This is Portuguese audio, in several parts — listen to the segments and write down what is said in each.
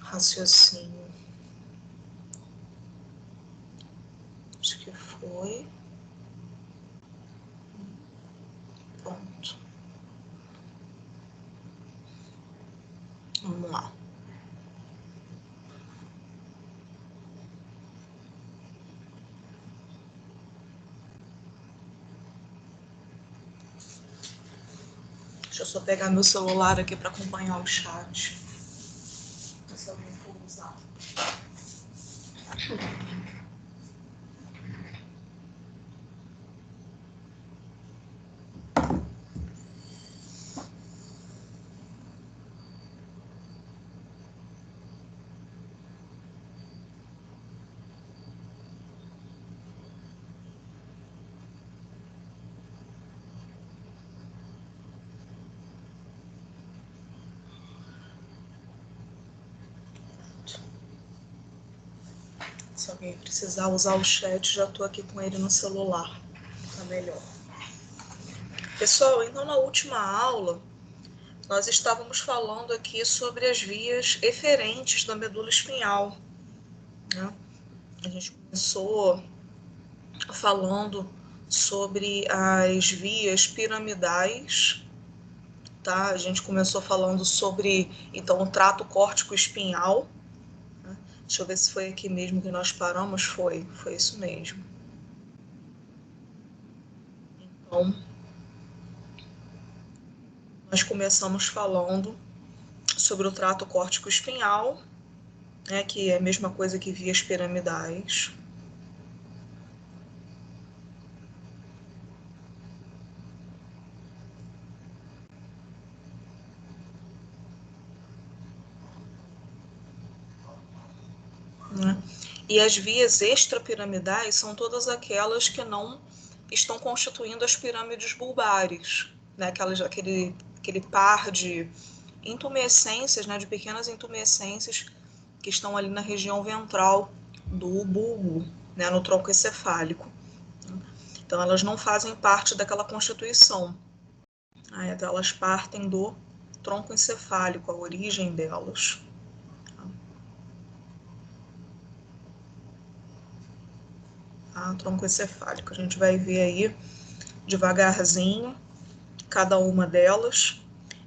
raciocínio. Acho que foi. Pronto. Vamos lá. Deixa eu só pegar meu celular aqui para acompanhar o chat. Se alguém for usar. Se alguém precisar usar o chat, já estou aqui com ele no celular. Tá melhor. Pessoal, então na última aula, nós estávamos falando aqui sobre as vias eferentes da medula espinhal, né? A gente começou falando sobre as vias piramidais, tá? A gente começou falando sobre, então, o trato córtico-espinhal. Né? Deixa eu ver se foi aqui mesmo que nós paramos. Foi isso mesmo. Então, nós começamos falando sobre o trato córtico-espinhal, né, que é a mesma coisa que vias piramidais. Né? E as vias extrapiramidais são todas aquelas que não estão constituindo as pirâmides bulbares, né? Aquele par de intumescências, né? De pequenas intumescências que estão ali na região ventral do bulbo, né? No tronco encefálico. Então, elas não fazem parte daquela constituição. Então, elas partem do tronco encefálico, a origem delas. Tronco encefálico. A gente vai ver aí devagarzinho cada uma delas.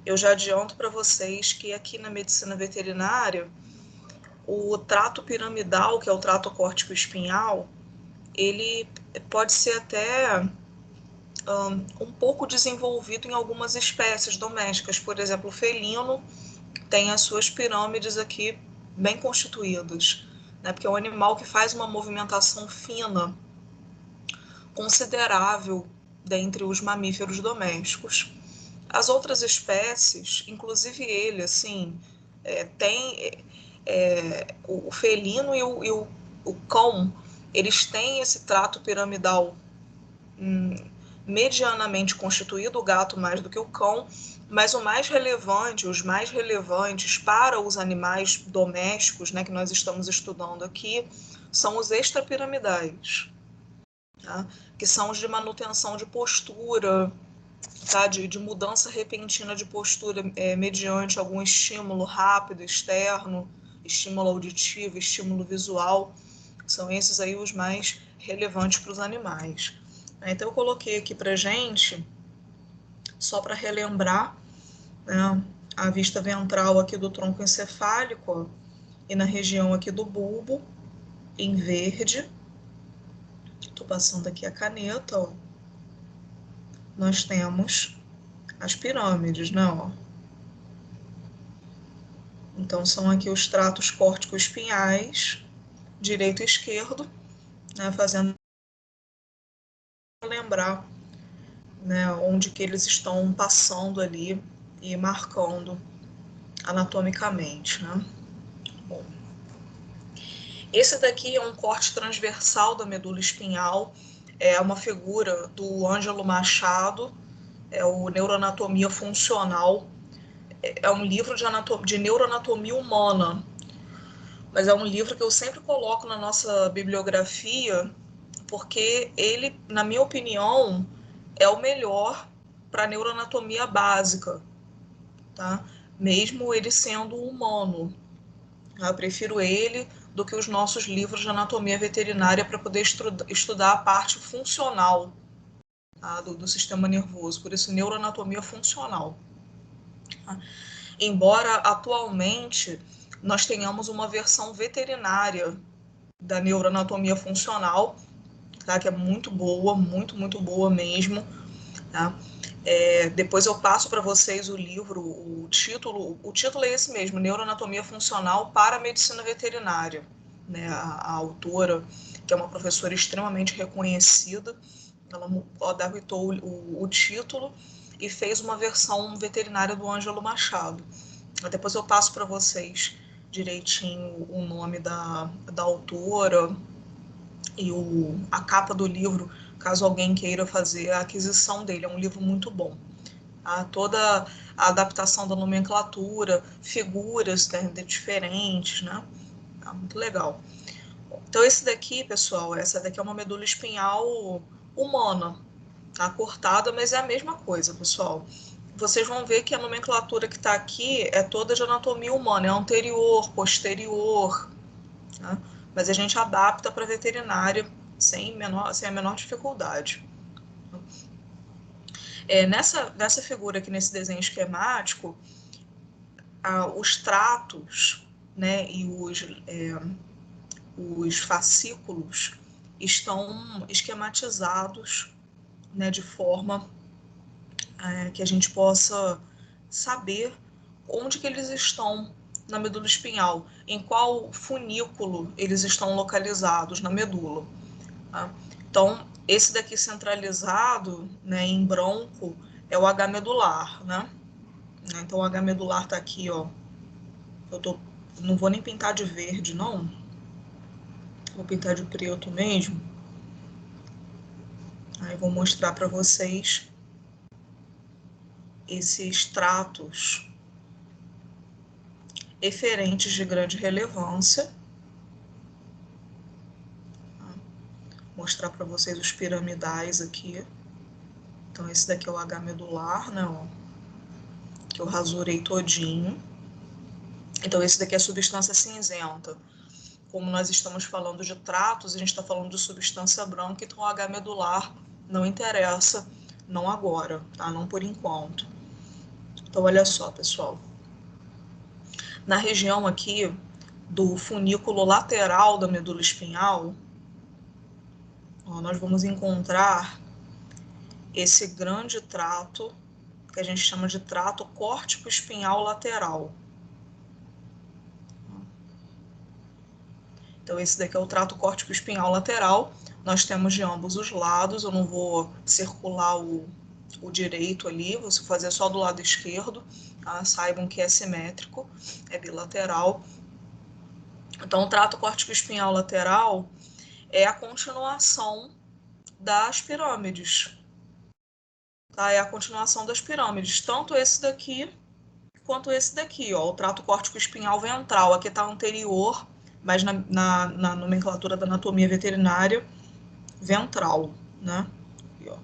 Eu já adianto para vocês que aqui na medicina veterinária, o trato piramidal, que é o trato córtico-espinhal, ele pode ser até um pouco desenvolvido em algumas espécies domésticas. Por exemplo, o felino tem as suas pirâmides aqui bem constituídas, né? Porque é um animal que faz uma movimentação fina considerável dentre os mamíferos domésticos. As outras espécies, inclusive ele, assim, tem o felino e o cão, eles têm esse trato piramidal medianamente constituído, o gato mais do que o cão, mas o mais relevante, os mais relevantes para os animais domésticos, né, que nós estamos estudando aqui, são os extrapiramidais, tá? Que são os de manutenção de postura, tá? De mudança repentina de postura mediante algum estímulo rápido, externo, estímulo auditivo, estímulo visual. São esses aí os mais relevantes para os animais. Então, eu coloquei aqui para gente, só para relembrar, né, a vista ventral aqui do tronco encefálico, ó, e na região aqui do bulbo, em verde. Estou passando aqui a caneta, ó. Nós temos as pirâmides, né, ó. Então, são aqui os tratos córtico-espinhais, direito e esquerdo, né, fazendo lembrar, né, onde que eles estão passando ali e marcando anatomicamente, né. Bom, esse daqui é um corte transversal da medula espinhal, é uma figura do Ângelo Machado, é o Neuroanatomia Funcional, é um livro de neuroanatomia humana, mas é um livro que eu sempre coloco na nossa bibliografia, porque ele, na minha opinião, é o melhor para neuroanatomia básica, tá? Mesmo ele sendo humano. Eu prefiro ele do que os nossos livros de anatomia veterinária para poder estudar a parte funcional, tá, do sistema nervoso, por isso neuroanatomia funcional. Tá? Embora atualmente nós tenhamos uma versão veterinária da neuroanatomia funcional, tá, que é muito boa, muito boa mesmo. Tá? Depois eu passo para vocês o livro, o título é esse mesmo, Neuroanatomia Funcional para a Medicina Veterinária. Né? A autora, que é uma professora extremamente reconhecida, ela adaptou o título e fez uma versão veterinária do Ângelo Machado. Depois eu passo para vocês direitinho o nome da autora e a capa do livro, caso alguém queira fazer a aquisição dele. É um livro muito bom. Tá? Toda a adaptação da nomenclatura, figuras, né, diferentes, né? Tá muito legal. Então esse daqui, pessoal, essa daqui é uma medula espinhal humana, tá? Cortada, mas é a mesma coisa, pessoal. Vocês vão ver que a nomenclatura que está aqui é toda de anatomia humana, é anterior, posterior, tá? Mas a gente adapta para veterinária sem a menor dificuldade. Nessa figura aqui, nesse desenho esquemático, os tratos, né, e os fascículos estão esquematizados, né, de forma que a gente possa saber onde que eles estão na medula espinhal, em qual funículo eles estão localizados na medula. Tá? Então, esse daqui centralizado, né, em branco, é o H medular, né? Então, o H medular tá aqui, ó. Não vou nem pintar de verde, não. Vou pintar de preto mesmo. Aí vou mostrar para vocês esses tratos eferentes de grande relevância. Mostrar para vocês os piramidais aqui. Então, esse daqui é o H medular, né, ó, que eu rasurei todinho. Então, esse daqui é a substância cinzenta. Como nós estamos falando de tratos, a gente está falando de substância branca, então o H medular não interessa, não agora, tá? Não por enquanto. Então, olha só, pessoal. Na região aqui do funículo lateral da medula espinhal, ó, nós vamos encontrar esse grande trato, que a gente chama de trato córtico-espinhal lateral. Então, esse daqui é o trato córtico-espinhal lateral. Nós temos de ambos os lados, eu não vou circular o direito ali, vou fazer só do lado esquerdo, tá? Saibam que é simétrico, é bilateral. Então, o trato córtico-espinhal lateral é a continuação das pirâmides, tá? É a continuação das pirâmides, tanto esse daqui quanto esse daqui, ó, o trato córtico-espinhal ventral. Aqui está anterior, mas na nomenclatura da anatomia veterinária, ventral, né? Aqui, ó.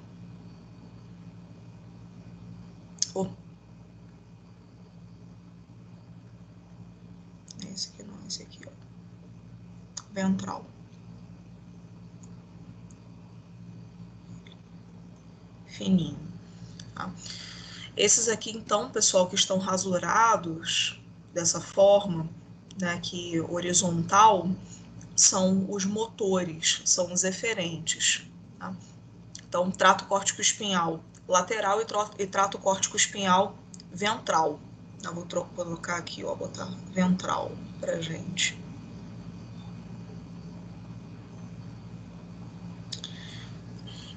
Esse aqui não, esse aqui, ó. Ventral. Fininho. Tá? Esses aqui, então, pessoal, que estão rasurados dessa forma, né, aqui horizontal, são os motores, são os eferentes. Tá? Então, trato córtico-espinhal lateral e trato córtico-espinhal ventral. Eu vou colocar aqui, ó, botar ventral pra gente.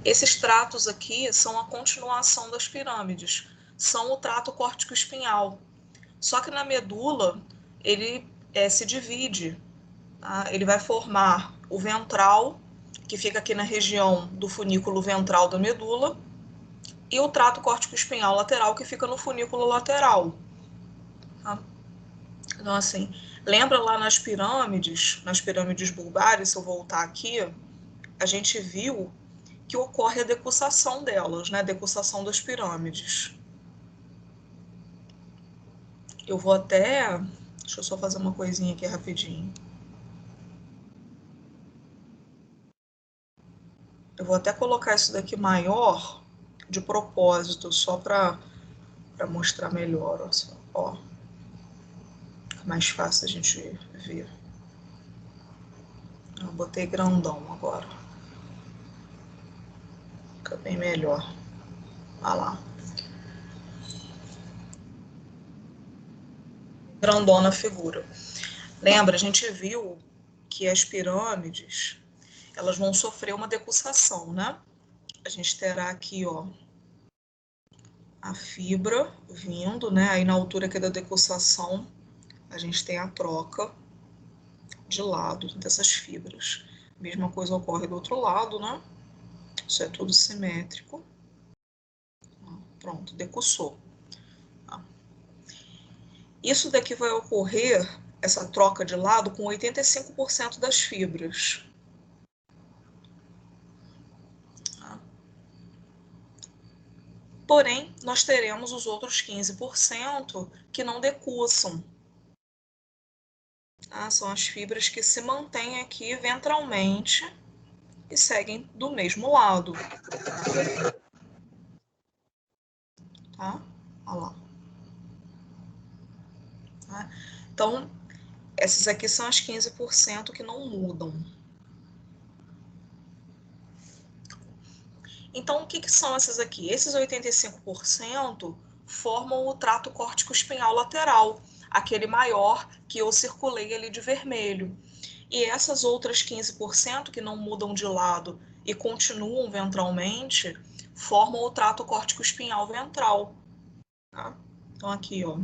Esses tratos aqui são a continuação das pirâmides, são o trato córtico-espinhal. Só que na medula ele se divide, tá? Ele vai formar o ventral, que fica aqui na região do funículo ventral da medula, e o trato córtico-espinhal lateral, que fica no funículo lateral. Tá? Então, assim, lembra lá nas pirâmides bulbares, se eu voltar aqui, a gente viu que ocorre a decussação delas, né? A decussação das pirâmides. Eu vou até Deixa eu só fazer uma coisinha aqui rapidinho. Eu vou até colocar isso daqui maior, de propósito, só para mostrar melhor. Ó, é mais fácil a gente ver. Eu botei grandão agora. Fica bem melhor. Olha lá. Grandona a figura. Lembra, a gente viu que as pirâmides, elas vão sofrer uma decussação, né? A gente terá aqui, ó, a fibra vindo, né? Aí na altura aqui da decussação, a gente tem a troca de lado dessas fibras. Mesma coisa ocorre do outro lado, né? Isso é tudo simétrico. Pronto, decussou. Isso daqui vai ocorrer, essa troca de lado, com 85% das fibras. Porém, nós teremos os outros 15% que não decussam. São as fibras que se mantêm aqui ventralmente e seguem do mesmo lado. Tá? Olha lá. Tá? Então, essas aqui são as 15% que não mudam. Então, o que são essas aqui? Esses 85% formam o trato córtico-espinhal lateral, aquele maior que eu circulei ali de vermelho. E essas outras 15% que não mudam de lado e continuam ventralmente, formam o trato córtico-espinhal ventral. Tá? Então, aqui, ó.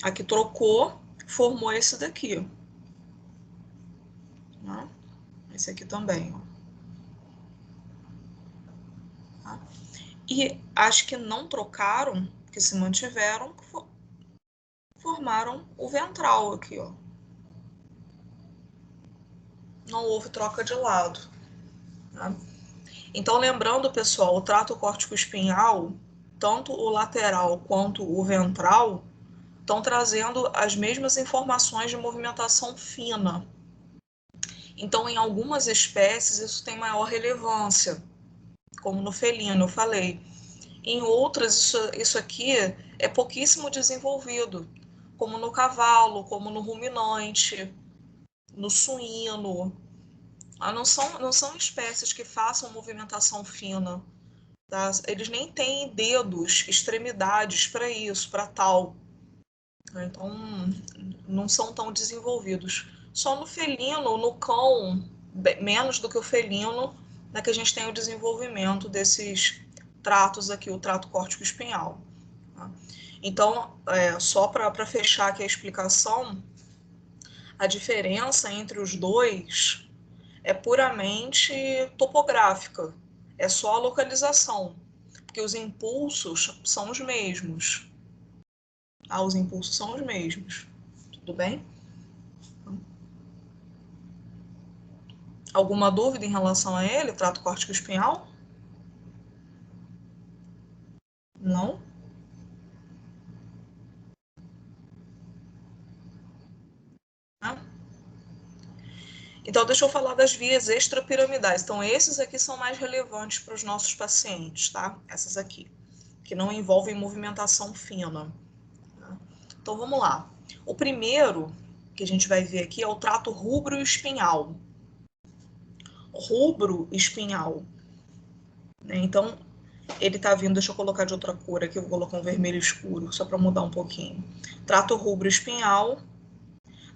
Aqui trocou, formou esse daqui. Tá? Esse aqui também, ó. Tá? E as que não trocaram, que se mantiveram, formaram o ventral aqui, ó. Não houve troca de lado. Tá? Então, lembrando, pessoal, o trato córtico-espinhal, tanto o lateral quanto o ventral, estão trazendo as mesmas informações de movimentação fina. Então, em algumas espécies, isso tem maior relevância, como no felino, eu falei. Em outras, isso aqui é pouquíssimo desenvolvido, como no cavalo, como no ruminante, no suíno. Não são espécies que façam movimentação fina. Tá? Eles nem têm dedos, extremidades para isso, para tal. Então, não são tão desenvolvidos. Só no felino, no cão, menos do que o felino, que a gente tem o desenvolvimento desses tratos aqui, o trato córtico-espinhal. Tá? Então, só para fechar aqui a explicação, a diferença entre os dois é puramente topográfica, é só a localização, porque os impulsos são os mesmos. Os impulsos são os mesmos. Tudo bem? Alguma dúvida em relação a ele, trato córtico-espinhal? Não? Tá? Então, deixa eu falar das vias extrapiramidais. Então, esses aqui são mais relevantes para os nossos pacientes, tá? Essas aqui, que não envolvem movimentação fina. Tá? Então, vamos lá. O primeiro que a gente vai ver aqui é o trato rubro-espinhal. Rubro-espinhal. Né? Então, ele tá vindo, deixa eu colocar de outra cor aqui, eu vou colocar um vermelho escuro, só para mudar um pouquinho. Trato rubro-espinhal,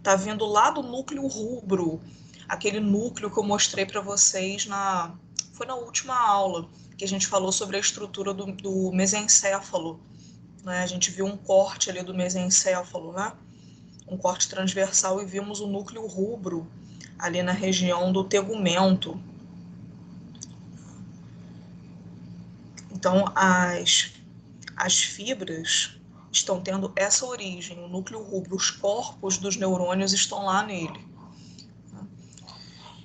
tá vindo lá do núcleo rubro, aquele núcleo que eu mostrei para vocês foi na última aula, que a gente falou sobre a estrutura do mesencéfalo, né? A gente viu um corte ali do mesencéfalo, né? Um corte transversal, e vimos o núcleo rubro ali na região do tegumento. Então, as fibras estão tendo essa origem, o núcleo rubro, os corpos dos neurônios estão lá nele.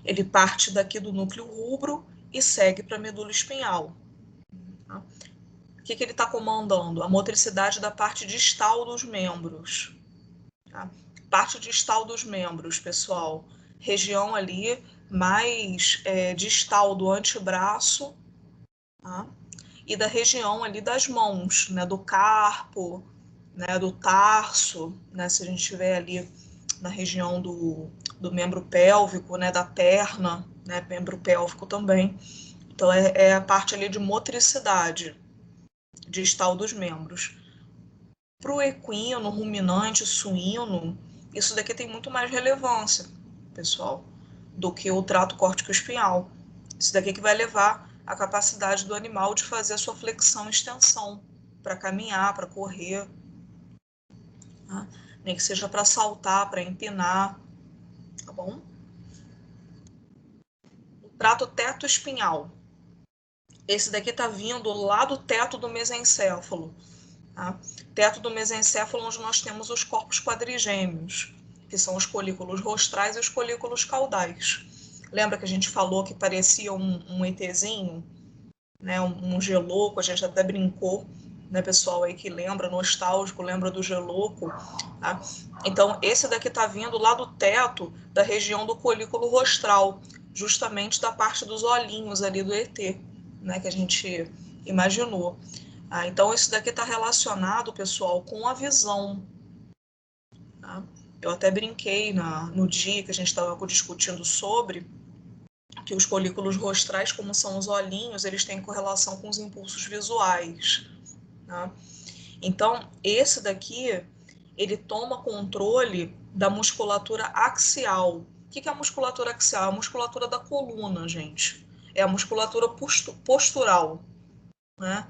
Ele parte daqui do núcleo rubro e segue para a medula espinhal. O que ele está comandando? A motricidade da parte distal dos membros. Tá? Parte distal dos membros, pessoal. Região ali mais distal do antebraço, tá? E da região ali das mãos, né? Do carpo, né? Do tarso, né? Se a gente estiver ali na região do membro pélvico, né? Da perna, né? Membro pélvico também. Então, é a parte ali de motricidade distal dos membros. Para o equino, ruminante, suíno, isso daqui tem muito mais relevância, pessoal, do que o trato córtico-espinhal. Isso daqui que vai levar a capacidade do animal de fazer a sua flexão e extensão, para caminhar, para correr, tá? Nem que seja para saltar, para empinar, tá bom? O trato teto-espinhal. Esse daqui está vindo lá do teto do mesencéfalo. Tá? Teto do mesencéfalo, onde nós temos os corpos quadrigêmeos, que são os colículos rostrais e os colículos caudais. Lembra que a gente falou que parecia um ETzinho, né? Um geloco, a gente até brincou, né, pessoal aí que lembra, nostálgico, lembra do geloco. Tá? Então, esse daqui está vindo lá do teto da região do colículo rostral, justamente da parte dos olhinhos ali do ET, né, que a gente imaginou. Então, isso daqui está relacionado, pessoal, com a visão. Tá? Eu até brinquei no dia que a gente estava discutindo sobre que os folículos rostrais, como são os olhinhos, eles têm correlação com os impulsos visuais. Tá? Então, esse daqui, ele toma controle da musculatura axial. O que é a musculatura axial? É a musculatura da coluna, gente. É a musculatura postural, né?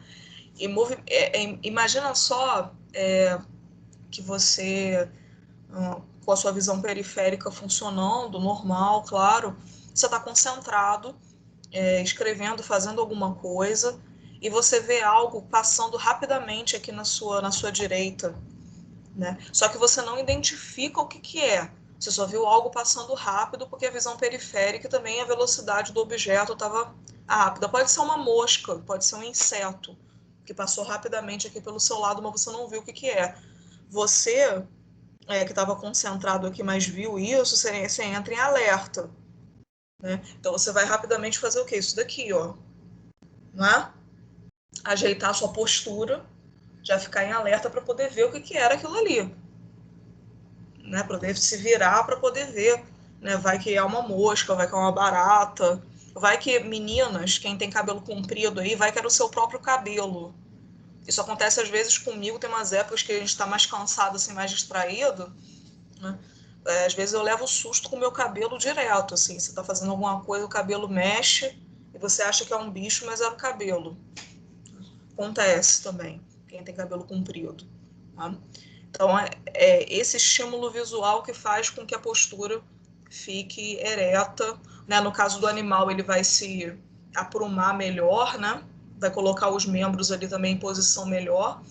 Imagina só que você, com a sua visão periférica funcionando, normal, claro, você está concentrado, escrevendo, fazendo alguma coisa, e você vê algo passando rapidamente aqui na sua direita, né? Só que você não identifica o que é. Você só viu algo passando rápido, porque a visão periférica também, a velocidade do objeto estava rápida. Pode ser uma mosca, pode ser um inseto, que passou rapidamente aqui pelo seu lado, mas você não viu o que é. Você, que estava concentrado aqui, mas viu isso, você entra em alerta, né? Então você vai rapidamente fazer o quê? Isso daqui, ó, não é? Ajeitar a sua postura, já ficar em alerta para poder ver o que era aquilo ali, né? Para poder se virar para poder ver, né? Vai que é uma mosca, vai que é uma barata, vai que meninas, quem tem cabelo comprido aí, vai que era o seu próprio cabelo. Isso acontece às vezes comigo, tem umas épocas que a gente está mais cansado, assim, mais distraído, né? Às vezes eu levo susto com o meu cabelo direto, assim, você está fazendo alguma coisa, o cabelo mexe e você acha que é um bicho, mas é o cabelo. Acontece também, quem tem cabelo comprido. Tá? Então, é esse estímulo visual que faz com que a postura fique ereta, né? No caso do animal, ele vai se aprumar melhor, né? Vai colocar os membros ali também em posição melhor,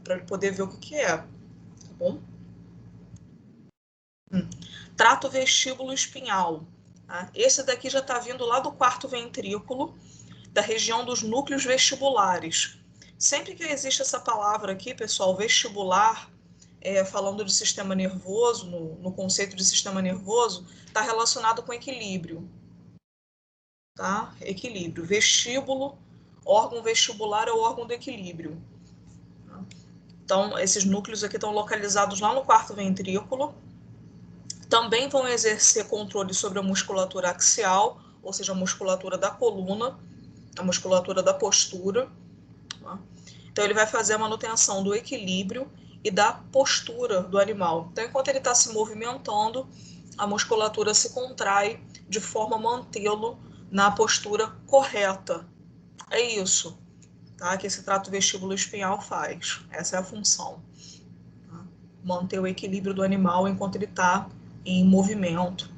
para ele poder ver o que é, tá bom? Trato vestíbulo espinhal. Tá? Esse daqui já está vindo lá do quarto ventrículo, da região dos núcleos vestibulares. Sempre que existe essa palavra aqui, pessoal, vestibular, falando de sistema nervoso, no conceito de sistema nervoso, está relacionado com equilíbrio. Tá? Equilíbrio. Vestíbulo, órgão vestibular é o órgão do equilíbrio. Tá? Então, esses núcleos aqui estão localizados lá no quarto ventrículo. Também vão exercer controle sobre a musculatura axial, ou seja, a musculatura da coluna, a musculatura da postura. Tá? Então, ele vai fazer a manutenção do equilíbrio e da postura do animal. Então, enquanto ele está se movimentando, a musculatura se contrai de forma a mantê-lo na postura correta. É isso, tá? Que esse trato vestíbulo espinhal faz. Essa é a função. Tá? Manter o equilíbrio do animal enquanto ele está em movimento.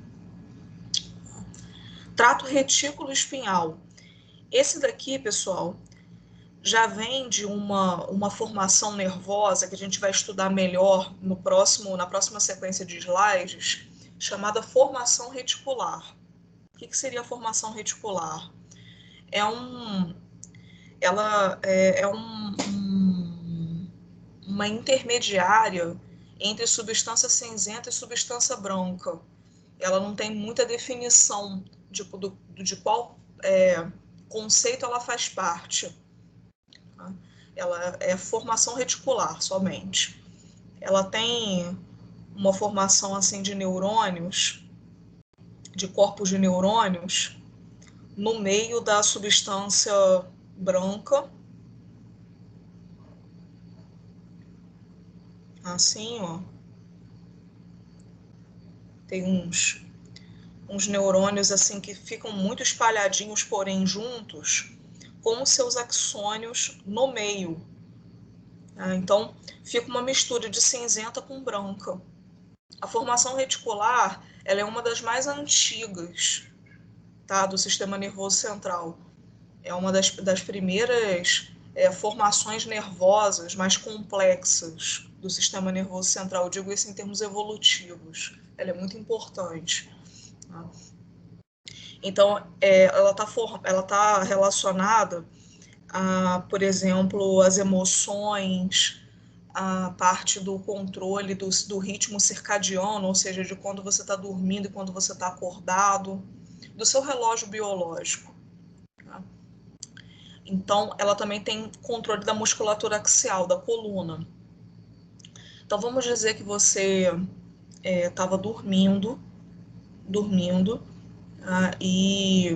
Trato retículo espinhal. Esse daqui, pessoal, já vem de uma formação nervosa que a gente vai estudar melhor na próxima sequência de slides, chamada formação reticular. O que seria a formação reticular? Ela é um uma intermediária entre substância cinzenta e substância branca. Ela não tem muita definição de qual conceito ela faz parte. Tá? Ela é formação reticular somente. Ela tem uma formação assim de neurônios, de corpos de neurônios, no meio da substância branca, assim, ó. Tem uns neurônios assim que ficam muito espalhadinhos, porém juntos, com os seus axônios no meio. Então, fica uma mistura de cinzenta com branca. A formação reticular, ela é uma das mais antigas, tá, do sistema nervoso central. É uma das primeiras formações nervosas mais complexas do sistema nervoso central. Eu digo isso em termos evolutivos. Ela é muito importante. Tá? Então, ela tá relacionada a, por exemplo, as emoções, a parte do controle do ritmo circadiano, ou seja, de quando você está dormindo e quando você está acordado, do seu relógio biológico. Tá? Então, ela também tem controle da musculatura axial, da coluna. Então, vamos dizer que você estava dormindo, e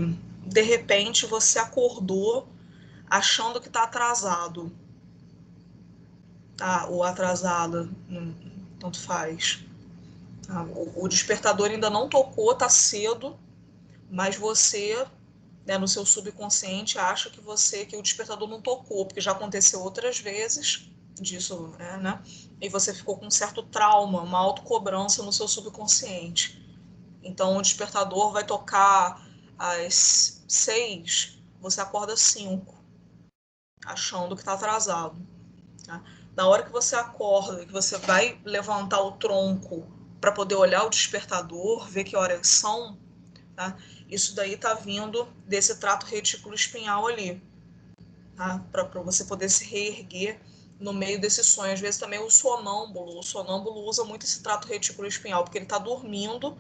de repente você acordou achando que está atrasado, tá? Ou atrasada, tanto faz. Tá? O despertador ainda não tocou, está cedo, mas você, né, no seu subconsciente, acha que o despertador não tocou, porque já aconteceu outras vezes disso, né? E você ficou com um certo trauma, uma autocobrança no seu subconsciente. Então, o despertador vai tocar às 6, você acorda às 5, achando que está atrasado. Tá? Na hora que você acorda, que você vai levantar o tronco para poder olhar o despertador, ver que horas são, tá? Isso daí está vindo desse trato retículo espinhal ali, tá? Para você poder se reerguer no meio desse sonho. Às vezes também o sonâmbulo usa muito esse trato retículo espinhal, porque ele está dormindo,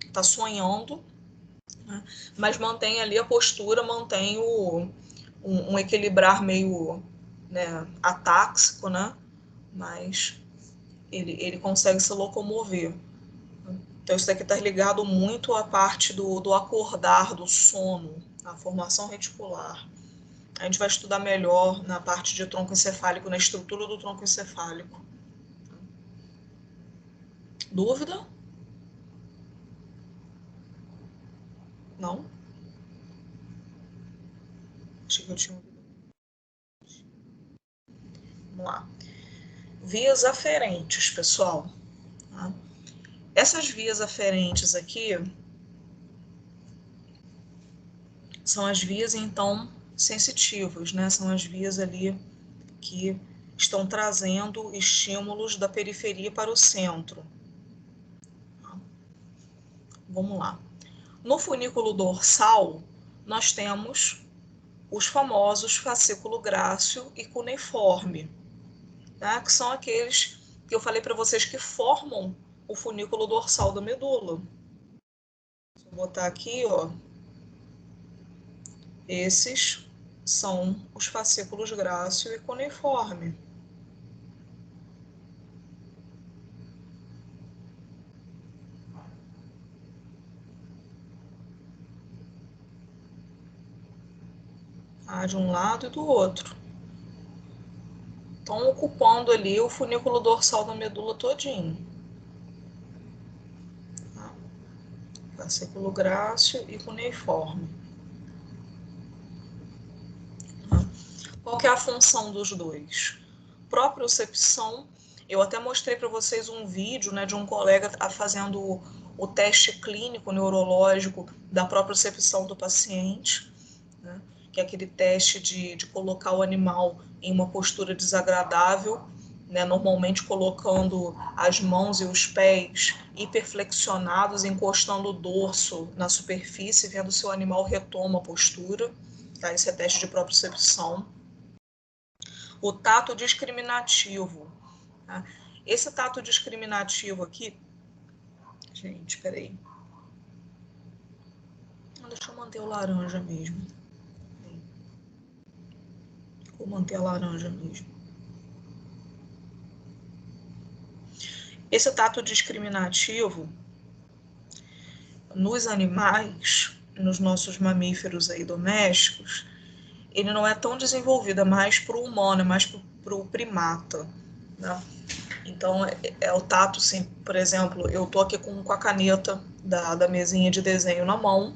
está sonhando, né? Mas mantém ali a postura, mantém um equilibrar meio, né, atáxico, né? Mas ele consegue se locomover. Então, isso daqui está ligado muito à parte do acordar, do sono, a formação reticular. A gente vai estudar melhor na parte de tronco encefálico, na estrutura do tronco encefálico. Dúvida? Não? Achei que eu tinha ouvido. Vamos lá. Vias aferentes, pessoal. Tá? Essas vias aferentes aqui são as vias, então, sensitivas, né? São as vias ali que estão trazendo estímulos da periferia para o centro. Vamos lá. No funículo dorsal, nós temos os famosos fascículo grácil e cuneiforme, tá? Que são aqueles que eu falei para vocês que formam o funículo dorsal da medula. Vou botar aqui, ó. Esses são os fascículos grácil e cuneiforme. Tá? De um lado e do outro. Estão ocupando ali o funículo dorsal da medula todinho. Tá? Fascículo grácil e cuneiforme. Tá? Qual que é a função dos dois? Propriocepção. Eu até mostrei para vocês um vídeo, né, de um colega fazendo o teste clínico neurológico da propriocepção do paciente, né, que é aquele teste de colocar o animal em uma postura desagradável, né, normalmente colocando as mãos e os pés hiperflexionados, encostando o dorso na superfície, vendo se o animal retoma a postura. Tá? Esse é teste de propriocepção. O tato discriminativo, Tá? Esse tato discriminativo aqui, gente, peraí. Deixa eu manter o laranja mesmo. Vou manter a laranja mesmo. Esse tato discriminativo nos animais, nos nossos mamíferos aí domésticos, ele não é tão desenvolvido, é mais para o humano, é mais para o primata, né? Então, é o tato, assim, por exemplo, eu tô aqui com a caneta da mesinha de desenho na mão,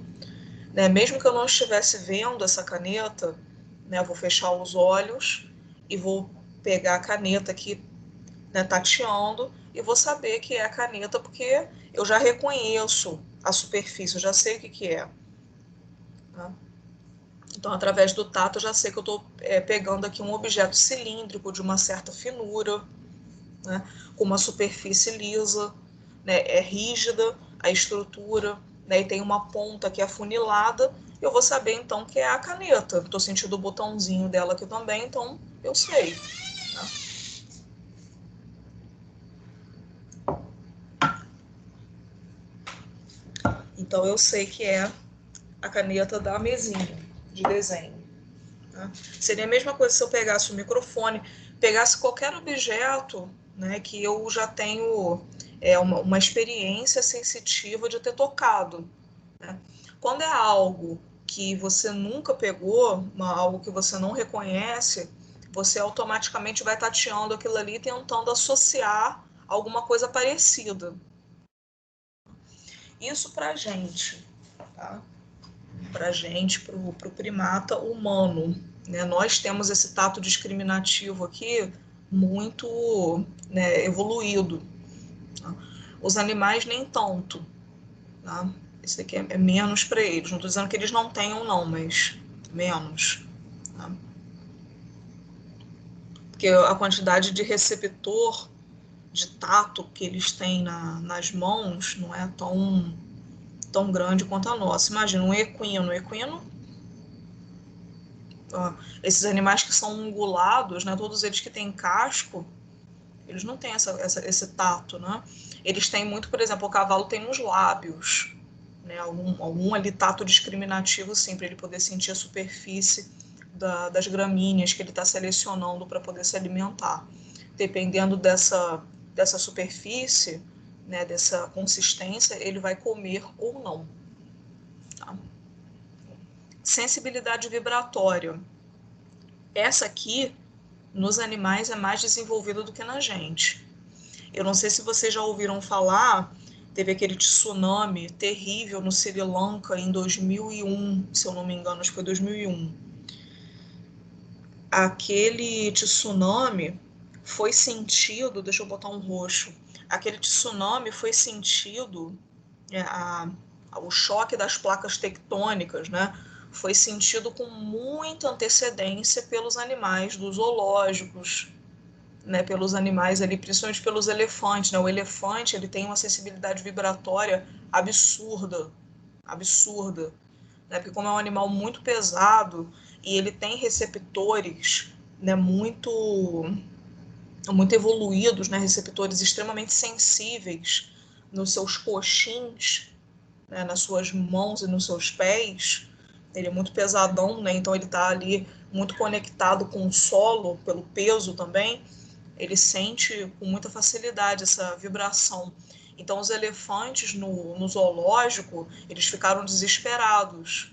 né? Mesmo que eu não estivesse vendo essa caneta, né, eu vou fechar os olhos e vou pegar a caneta aqui, né, tateando, e vou saber que é a caneta porque eu já reconheço a superfície, eu já sei o que, que é. Tá? Então, através do tato, eu já sei que eu estou pegando aqui um objeto cilíndrico de uma certa finura, né, com uma superfície lisa, né, é rígida a estrutura, né, e tem uma ponta que é afunilada, eu vou saber então que é a caneta. Estou sentindo o botãozinho dela aqui também, então eu sei. Né? Então eu sei que é a caneta da mesinha de desenho. Né? Seria a mesma coisa se eu pegasse o microfone, pegasse qualquer objeto, né, que eu já tenho uma experiência sensitiva de ter tocado. Né? Quando é algo que você nunca pegou, algo que você não reconhece, você automaticamente vai tateando aquilo ali, tentando associar alguma coisa parecida. Isso para a gente, tá? Para a gente, para o primata humano. Né? Nós temos esse tato discriminativo aqui muito, né, evoluído. Tá? Os animais nem tanto. Tá? Esse aqui é menos para eles. Não estou dizendo que eles não tenham, não, mas menos. Tá? Porque a quantidade de receptor de tato que eles têm nas mãos não é tão grande quanto a nossa. Imagina um equino. O equino, esses animais que são ungulados, né, todos eles que têm casco, eles não têm esse tato, né? Eles têm muito, por exemplo, o cavalo tem nos lábios, né? Algum ali tato discriminativo, sim, para ele poder sentir a superfície das gramíneas que ele está selecionando para poder se alimentar. Dependendo dessa superfície, né, dessa consistência, ele vai comer ou não. Tá? Sensibilidade vibratória. Essa aqui, nos animais, é mais desenvolvida do que na gente. Eu não sei se vocês já ouviram falar, teve aquele tsunami terrível no Sri Lanka em 2001, se eu não me engano, acho que foi 2001. Aquele tsunami foi sentido, deixa eu botar um roxo, aquele tsunami foi sentido, é, a, o choque das placas tectônicas, né? Foi sentido com muita antecedência pelos animais dos zoológicos, né, pelos animais ali, principalmente pelos elefantes, né? O elefante, ele tem uma sensibilidade vibratória absurda, absurda, né? Porque como é um animal muito pesado e ele tem receptores, né, muito evoluídos, né, receptores extremamente sensíveis nos seus coxins, né, nas suas mãos e nos seus pés. Ele é muito pesadão, né? Então ele está ali muito conectado com o solo pelo peso também. Ele sente com muita facilidade essa vibração. Então, os elefantes no zoológico, eles ficaram desesperados.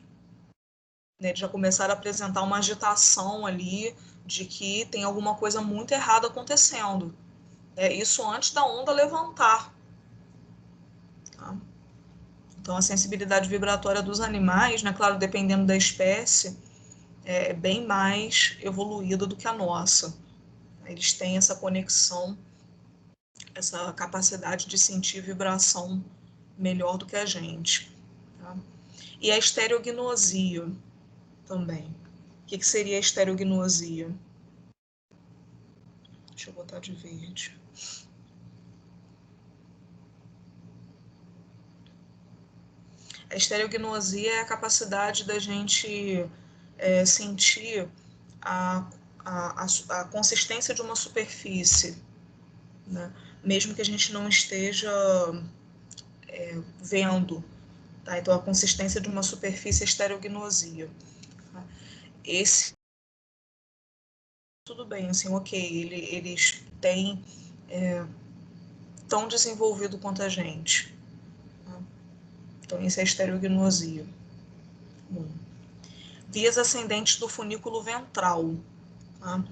Né? Eles já começaram a apresentar uma agitação ali de que tem alguma coisa muito errada acontecendo. Isso antes da onda levantar. Tá? Então, a sensibilidade vibratória dos animais, né, claro, dependendo da espécie, é bem mais evoluída do que a nossa. Eles têm essa conexão, essa capacidade de sentir vibração melhor do que a gente. Tá? E a estereognosia também. O que seria a estereognosia? Deixa eu botar de verde. A estereognosia é a capacidade da gente sentir a consistência de uma superfície, né? Mesmo que a gente não esteja vendo, tá? Então, a consistência de uma superfície é estereognosia. Tá? Esse, tudo bem, assim, ok, eles têm tão desenvolvido quanto a gente. Tá? Então, isso é estereognosia. Bom. Vias ascendentes do funículo ventral. Tá?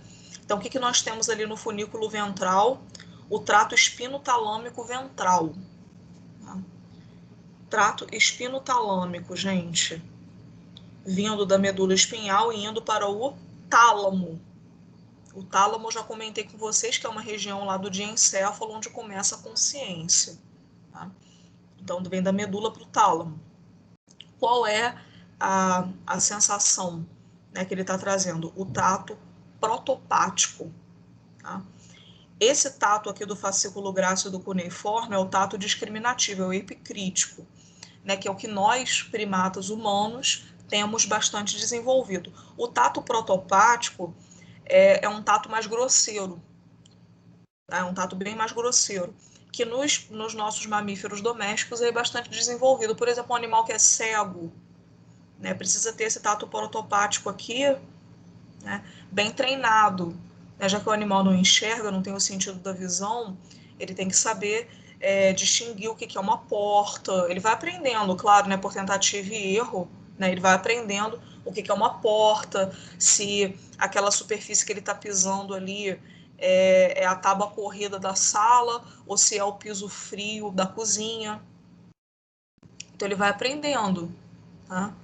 Então, o que nós temos ali no funículo ventral? O trato espinotalâmico ventral. Tá? Trato espinotalâmico, gente, vindo da medula espinhal e indo para o tálamo. O tálamo, eu já comentei com vocês que é uma região lá do diencéfalo onde começa a consciência. Tá? Então, vem da medula para o tálamo. Qual é a sensação, né, que ele está trazendo? O tato protopático. Tá? Esse tato aqui do fascículo grácil do cuneiforme é o tato discriminativo, é o epicrítico, né, que é o que nós, primatas humanos, temos bastante desenvolvido. O tato protopático é um tato mais grosseiro, tá? É um tato bem mais grosseiro, que nos nossos mamíferos domésticos é bastante desenvolvido. Por exemplo, um animal que é cego, né, precisa ter esse tato protopático aqui, né, bem treinado, né, já que o animal não enxerga, não tem o sentido da visão, ele tem que saber distinguir o que é uma porta. Ele vai aprendendo, claro, né, por tentativa e erro, né, ele vai aprendendo o que é uma porta, se aquela superfície que ele está pisando ali é a tábua corrida da sala ou se é o piso frio da cozinha. Então ele vai aprendendo, tá?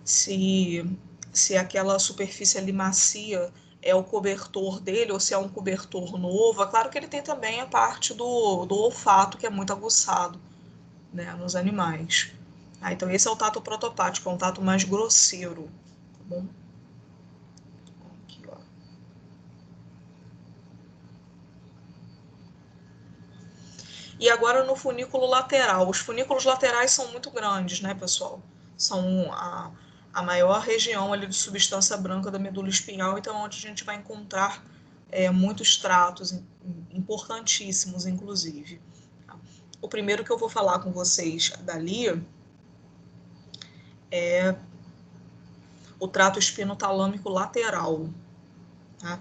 Se, se aquela superfície ali macia é o cobertor dele ou se é um cobertor novo. É claro que ele tem também a parte do olfato, que é muito aguçado, né, nos animais. Então esse é o tato protopático, é um tato mais grosseiro. Tá bom? Aqui, ó. E agora no funículo lateral. Os funículos laterais são muito grandes, né, pessoal? São a maior região ali de substância branca da medula espinhal, então é onde a gente vai encontrar muitos tratos importantíssimos, inclusive. O primeiro que eu vou falar com vocês dali é o trato espinotalâmico lateral. Tá?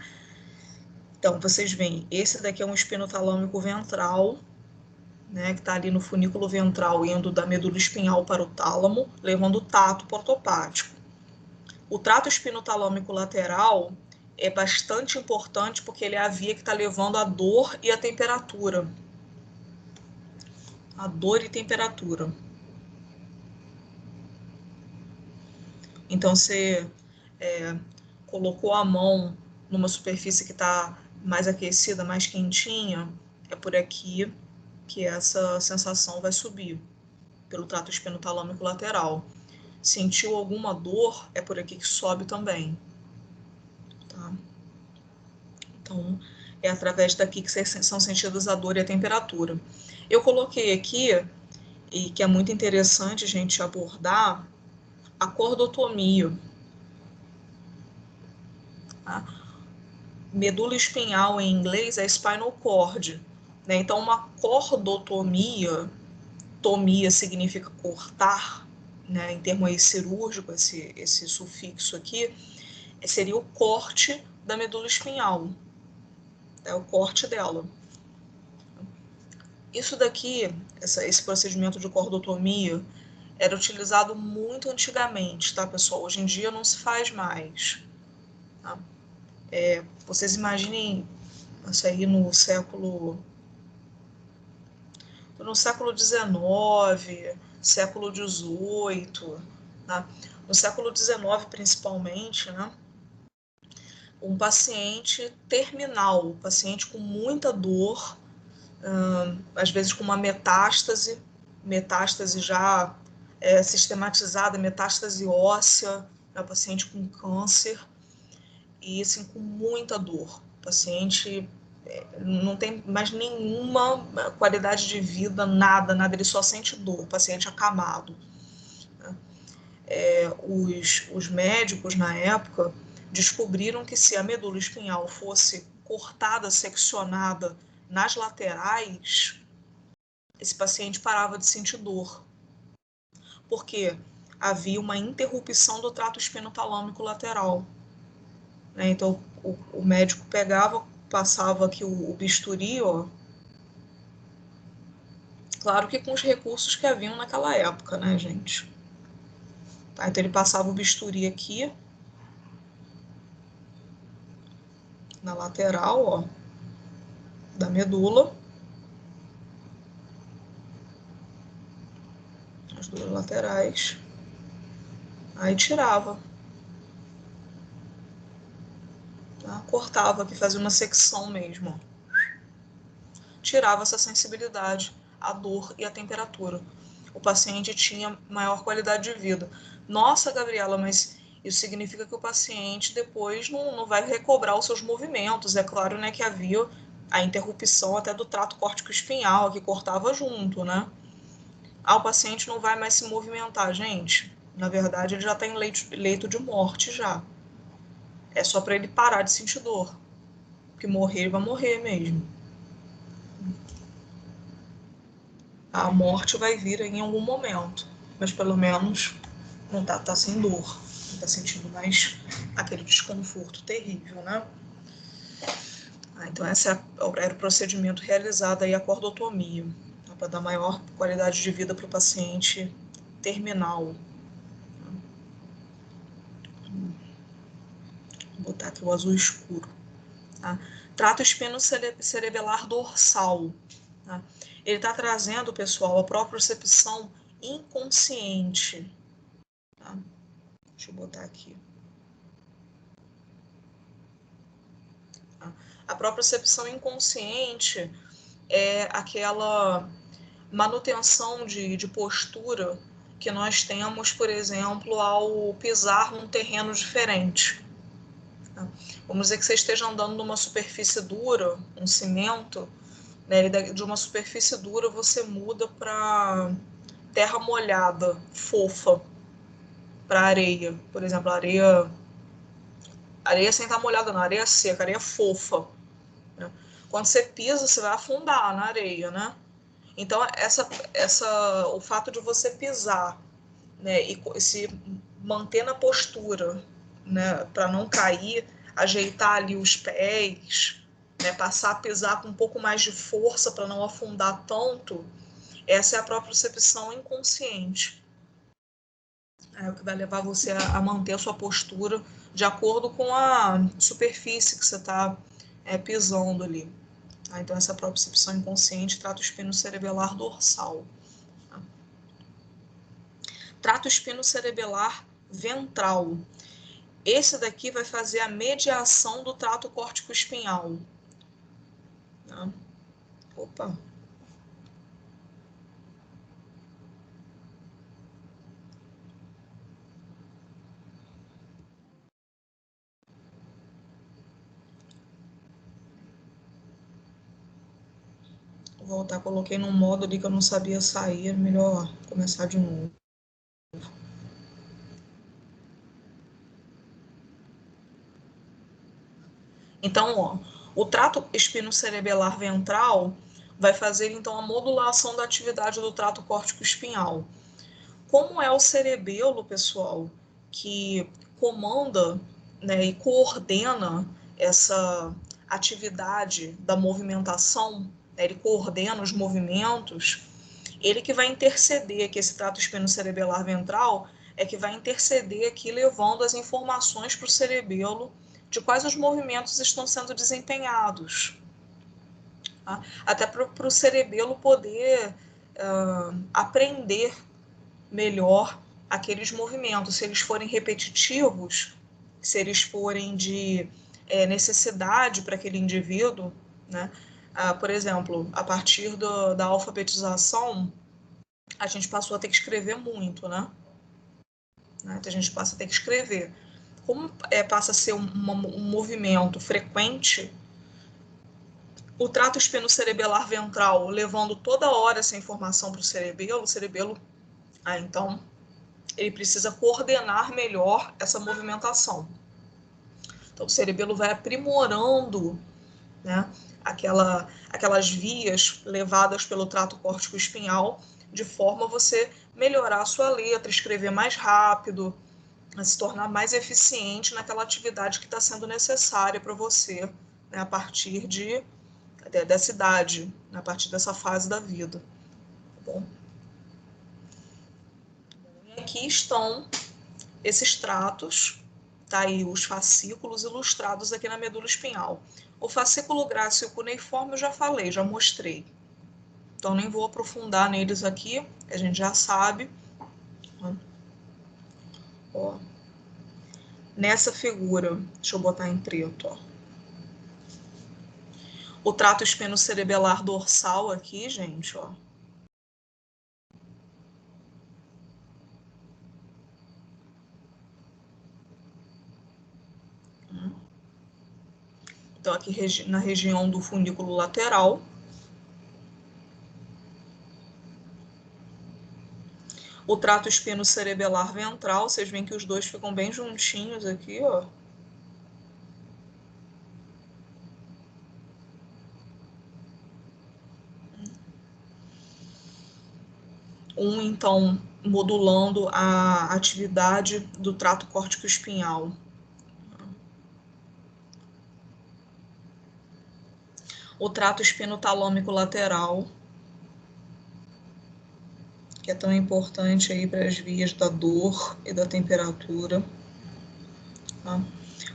Então, vocês veem, esse daqui é um espinotalâmico ventral, né, que está ali no funículo ventral, indo da medula espinhal para o tálamo, levando o tato protopático. O trato espinotalâmico lateral é bastante importante porque ele é a via que está levando a dor e a temperatura. A dor e temperatura. Então, você colocou a mão numa superfície que está mais aquecida, mais quentinha, é por aqui que essa sensação vai subir, pelo trato espinotalâmico lateral. Sentiu alguma dor, é por aqui que sobe também. Tá? Então, é através daqui que são sentidas a dor e a temperatura. Eu coloquei aqui, e que é muito interessante a gente abordar, a cordotomia. Tá? Medula espinhal em inglês é spinal cord. Né? Então, uma cordotomia, tomia significa cortar, né? Em termo aí cirúrgico, esse sufixo aqui, seria o corte da medula espinhal. É o corte dela. Isso daqui, esse procedimento de cordotomia, era utilizado muito antigamente, tá, pessoal? Hoje em dia não se faz mais. Tá? Vocês imaginem isso aí no século XIX, século XVIII, tá? No século XIX, principalmente, né? Um paciente terminal, paciente com muita dor, às vezes com uma metástase já sistematizada, metástase óssea, né, paciente com câncer, e assim, com muita dor. O paciente não tem mais nenhuma qualidade de vida, nada, ele só sente dor, o paciente acamado. Os médicos, na época, descobriram que se a medula espinhal fosse cortada, seccionada nas laterais, esse paciente parava de sentir dor, porque havia uma interrupção do trato espinotalâmico lateral. Então, o médico pegava, passava aqui o bisturi, ó, claro que com os recursos que haviam naquela época, né, gente? Tá, então, ele passava o bisturi aqui, na lateral, ó, da medula, as duas laterais, aí tirava, tá? Cortava aqui, fazia uma secção mesmo, ó. Tirava essa sensibilidade à dor e à temperatura. O paciente tinha maior qualidade de vida. Nossa, Gabriela, mas isso significa que o paciente depois não vai recobrar os seus movimentos. É claro, né, que havia a interrupção até do trato córtico-espinhal, que cortava junto, né? O paciente não vai mais se movimentar. Gente, na verdade, ele já está em leito de morte já. É só para ele parar de sentir dor. Porque morrer, ele vai morrer mesmo. A morte vai vir em algum momento, mas pelo menos não tá sem dor, não tá sentindo mais aquele desconforto terrível, né? Então esse era o procedimento realizado aí, a cordotomia, tá? Para dar maior qualidade de vida para o paciente terminal. Vou botar aqui o azul escuro. Tá? Trato espinocerebelar dorsal. Tá? Ele está trazendo, pessoal, a propriocepção inconsciente. Tá? Deixa eu botar aqui. Tá? A propriocepção inconsciente é aquela manutenção de postura que nós temos, por exemplo, ao pisar num terreno diferente. Tá? Vamos dizer que você esteja andando numa superfície dura, um cimento, né, e de uma superfície dura você muda para terra molhada, fofa, para areia. Por exemplo, areia sem estar molhada não, areia seca, areia fofa. Né? Quando você pisa, você vai afundar na areia, né? Então, o fato de você pisar, né, e se manter na postura, né, para não cair, ajeitar ali os pés, né, passar a pisar com um pouco mais de força para não afundar tanto, essa é a propriocepção inconsciente. É o que vai levar você a manter a sua postura de acordo com a superfície que você está pisando ali. Tá? Então, essa propriocepção inconsciente trata o espinocerebelar dorsal. Tá? Trata o espinocerebelar ventral. Esse daqui vai fazer a mediação do trato córtico-espinhal. Tá? Opa! Vou voltar, coloquei num modo ali que eu não sabia sair, é melhor começar de novo. Então, ó, o trato espinocerebelar ventral vai fazer então a modulação da atividade do trato córtico-espinhal. Como é o cerebelo, pessoal, que comanda, né, e coordena essa atividade da movimentação, né, ele coordena os movimentos, ele que vai interceder aqui, esse trato espinocerebelar ventral, é que vai interceder aqui, levando as informações para o cerebelo de quais os movimentos estão sendo desempenhados. Tá? Até para o cerebelo poder aprender melhor aqueles movimentos. Se eles forem repetitivos, se eles forem de necessidade para aquele indivíduo, né? Por exemplo, a partir da alfabetização, a gente passou a ter que escrever muito, né? Então, a gente passa a ter que escrever. Como passa a ser um movimento frequente, o trato espinocerebelar ventral levando toda hora essa informação para o cerebelo, então, ele precisa coordenar melhor essa movimentação. Então, o cerebelo vai aprimorando, né, aquelas vias levadas pelo trato córtico-espinhal, de forma a você melhorar a sua letra, escrever mais rápido, a se tornar mais eficiente naquela atividade que está sendo necessária para você, né, a partir dessa idade, a partir dessa fase da vida. Tá bom? E aqui estão esses tratos, tá aí os fascículos ilustrados aqui na medula espinhal. O fascículo grácil cuneiforme eu já falei, já mostrei. Então nem vou aprofundar neles aqui, a gente já sabe. Ó. Nessa figura, deixa eu botar em preto, ó. O trato espinocerebelar dorsal aqui, gente, ó. Então, aqui na região do funículo lateral. O trato espinocerebelar ventral, vocês veem que os dois ficam bem juntinhos aqui, ó. Então, modulando a atividade do trato córtico-espinhal. O trato espinotalâmico lateral, que é tão importante aí para as vias da dor e da temperatura. Tá?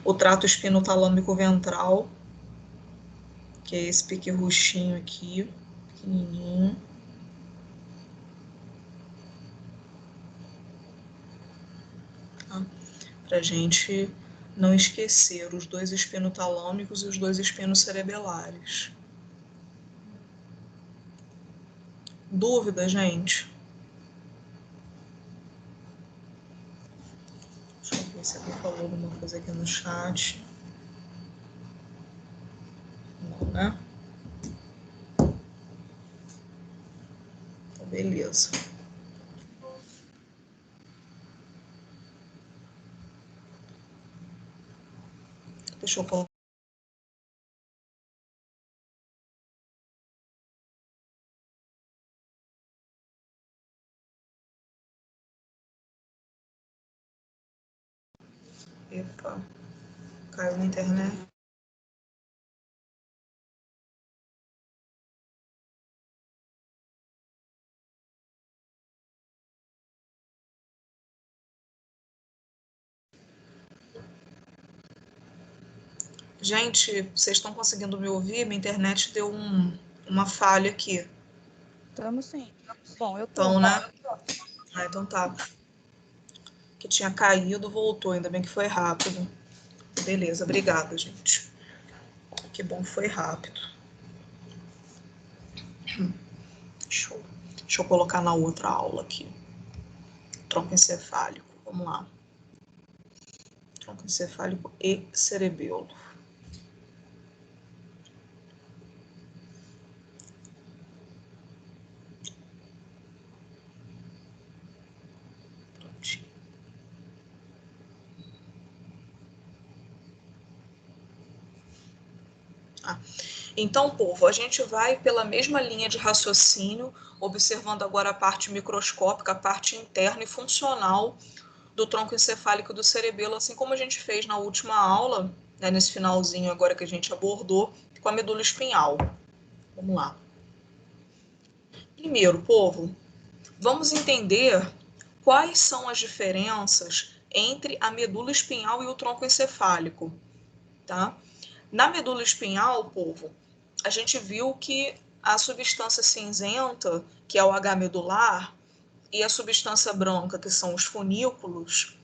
O trato espinotalâmico ventral, que é esse pique roxinho aqui, pequenininho. Tá? Para a gente não esquecer os dois espinotalâmicos e os dois espinocerebelares. Dúvida, gente? Deixa eu ver se alguém falou alguma coisa aqui no chat. Não, né? Então, beleza. Deixa eu colocar. Epa, caiu na internet. Gente, vocês estão conseguindo me ouvir? Minha internet deu uma falha aqui. Estamos sim. Bom, eu tô. Então, né? Ah, então tá. Que tinha caído, voltou. Ainda bem que foi rápido. Beleza, obrigada, gente. Que bom que foi rápido. Deixa eu colocar na outra aula aqui. Tronco encefálico. Vamos lá. Tronco encefálico e cerebelo. Então, povo, a gente vai pela mesma linha de raciocínio, observando agora a parte microscópica, a parte interna e funcional do tronco encefálico do cerebelo, assim como a gente fez na última aula, né, nesse finalzinho agora que a gente abordou, com a medula espinhal. Vamos lá. Primeiro, povo, vamos entender quais são as diferenças entre a medula espinhal e o tronco encefálico, tá? Na medula espinhal, povo, a gente viu que a substância cinzenta, que é o H medular, e a substância branca, que são os funículos,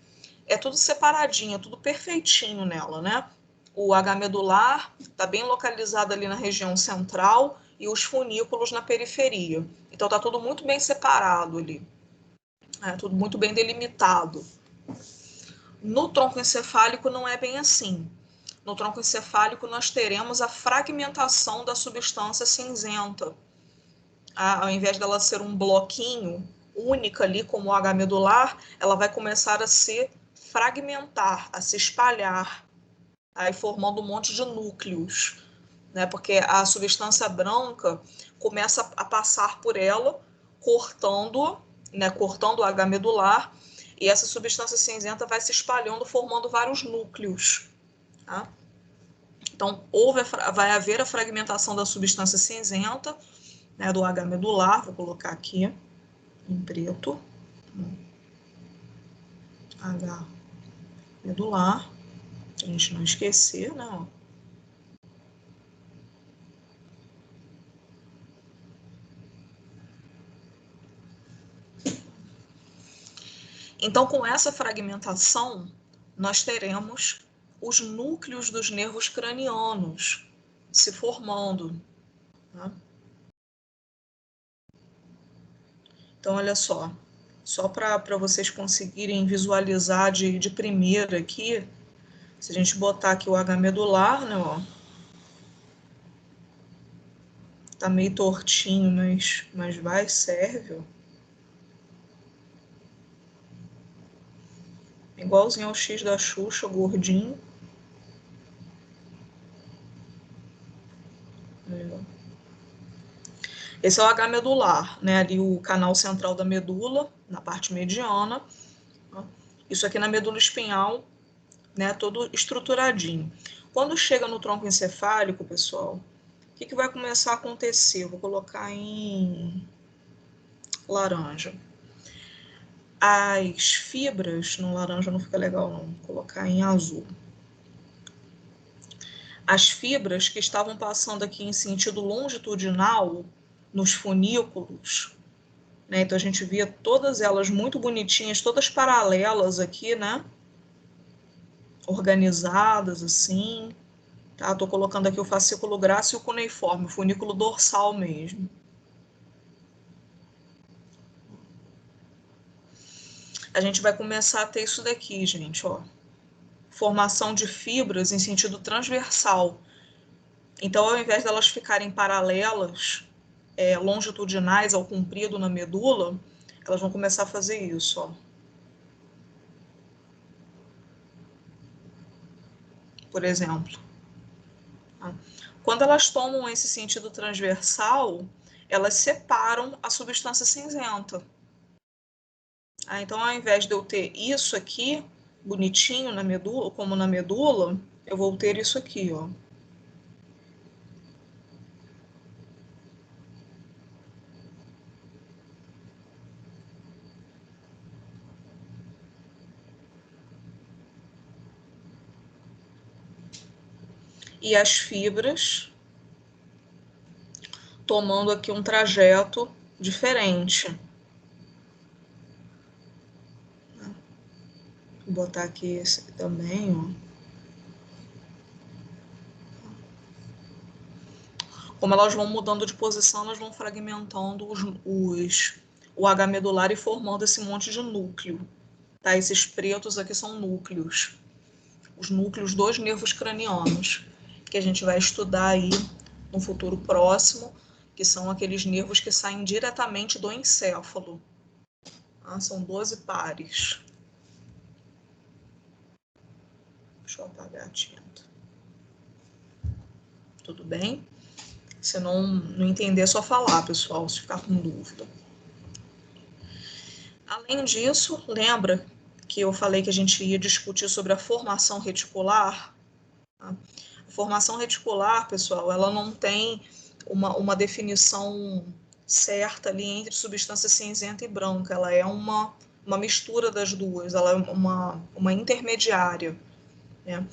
é tudo separadinho, é tudo perfeitinho nela, né? O H medular está bem localizado ali na região central e os funículos na periferia. Então está tudo muito bem separado ali, tudo muito bem delimitado. No tronco encefálico não é bem assim. No tronco encefálico nós teremos a fragmentação da substância cinzenta. Ao invés dela ser um bloquinho única ali, como o H medular, ela vai começar a se fragmentar, a se espalhar, aí formando um monte de núcleos. né? Porque a substância branca começa a passar por ela, cortando, né? Cortando o H medular, e essa substância cinzenta vai se espalhando, formando vários núcleos, tá? Então, vai haver a fragmentação da substância cinzenta, né, do H medular, vou colocar aqui em preto, H medular, pra gente não esquecer, né? Então, com essa fragmentação, nós teremos os núcleos dos nervos cranianos se formando, tá? Então, olha só para vocês conseguirem visualizar de primeira aqui, se a gente botar aqui o H medular, né, ó, tá meio tortinho, mas vai, serve, ó. Igualzinho ao X da Xuxa, gordinho. Esse é o H medular, né? Ali o canal central da medula, na parte mediana. Isso aqui na medula espinhal, né? Todo estruturadinho. Quando chega no tronco encefálico, pessoal, o que vai começar a acontecer? Eu vou colocar em laranja. As fibras, no laranja não fica legal não, vou colocar em azul. As fibras que estavam passando aqui em sentido longitudinal, nos funículos, né? Então a gente via todas elas muito bonitinhas, todas paralelas aqui, né? Organizadas assim, tá? Tô colocando aqui o fascículo grácil cuneiforme, o funículo dorsal mesmo. A gente vai começar a ter isso daqui, gente, ó. Formação de fibras em sentido transversal. Então, ao invés delas ficarem paralelas, longitudinais ao comprido na medula, elas vão começar a fazer isso, ó. Por exemplo. Quando elas tomam esse sentido transversal, elas separam a substância cinzenta. Então, ao invés de eu ter isso aqui, bonitinho na medula, como na medula, eu vou ter isso aqui, ó. E as fibras tomando aqui um trajeto diferente. Vou botar aqui esse aqui também, ó. Como elas vão mudando de posição, elas vão fragmentando o H medular e formando esse monte de núcleo. Tá? Esses pretos aqui são núcleos. Os núcleos dos nervos cranianos, que a gente vai estudar aí no futuro próximo, que são aqueles nervos que saem diretamente do encéfalo. São 12 pares. Deixa eu apagar a tinta. Tudo bem? Se não entender, é só falar, pessoal, se ficar com dúvida. Além disso, lembra que eu falei que a gente ia discutir sobre a formação reticular? A formação reticular, pessoal, ela não tem uma definição certa ali entre substância cinzenta e branca. Ela é uma mistura das duas, ela é uma intermediária, né?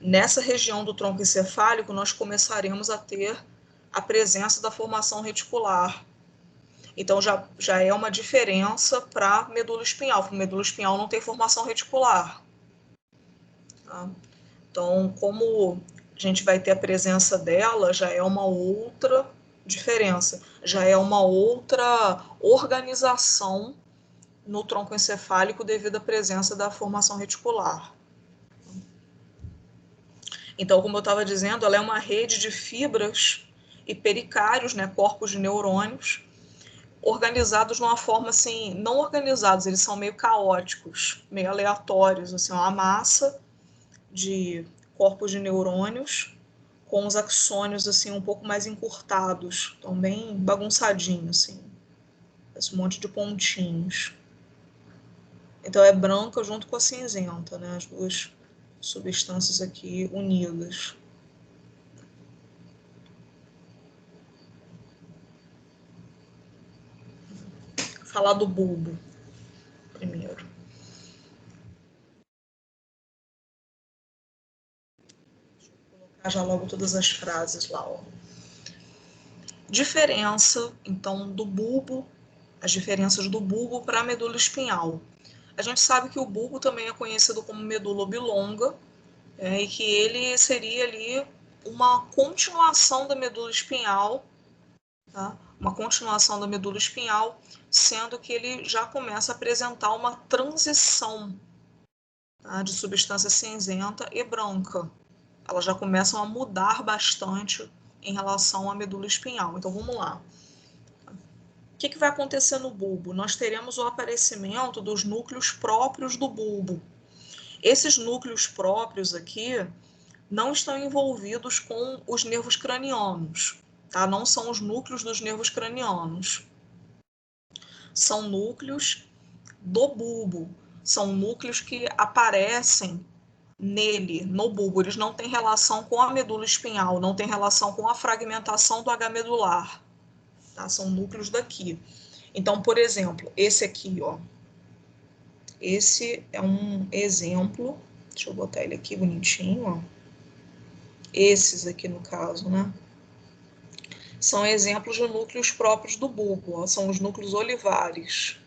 Nessa região do tronco encefálico, nós começaremos a ter a presença da formação reticular. Então, já é uma diferença para medula espinhal. A medula espinhal não tem formação reticular. Tá? Então, como a gente vai ter a presença dela, já é uma outra diferença. Já é uma outra organização no tronco encefálico devido à presença da formação reticular. Então, como eu estava dizendo, ela é uma rede de fibras e pericários, né, corpos de neurônios, organizados de uma forma assim, não organizados, eles são meio caóticos, meio aleatórios, assim, uma massa de corpos de neurônios com os axônios assim um pouco mais encurtados, então bem bagunçadinho assim, esse monte de pontinhos. Então é branca junto com a cinzenta, né? As duas substâncias aqui unidas. Vou falar do bulbo primeiro. Deixa eu colocar já logo todas as frases lá, ó. Diferença, então, do bulbo, as diferenças do bulbo para a medula espinhal. A gente sabe que o bulbo também é conhecido como medula oblonga, e que ele seria ali uma continuação da medula espinhal, tá? Uma continuação da medula espinhal, sendo que ele já começa a apresentar uma transição, tá, de substância cinzenta e branca. Elas já começam a mudar bastante em relação à medula espinhal. Então vamos lá. O que vai acontecer no bulbo? Nós teremos o aparecimento dos núcleos próprios do bulbo. Esses núcleos próprios aqui não estão envolvidos com os nervos cranianos, tá? Não são os núcleos dos nervos cranianos. São núcleos do bulbo, são núcleos que aparecem nele, no bulbo. Eles não têm relação com a medula espinhal, não têm relação com a fragmentação do H medular, tá? São núcleos daqui. Então, por exemplo, esse aqui, ó. Esse é um exemplo. Deixa eu botar ele aqui bonitinho, ó. Esses aqui, no caso, né? São exemplos de núcleos próprios do bulbo, ó. São os núcleos olivares.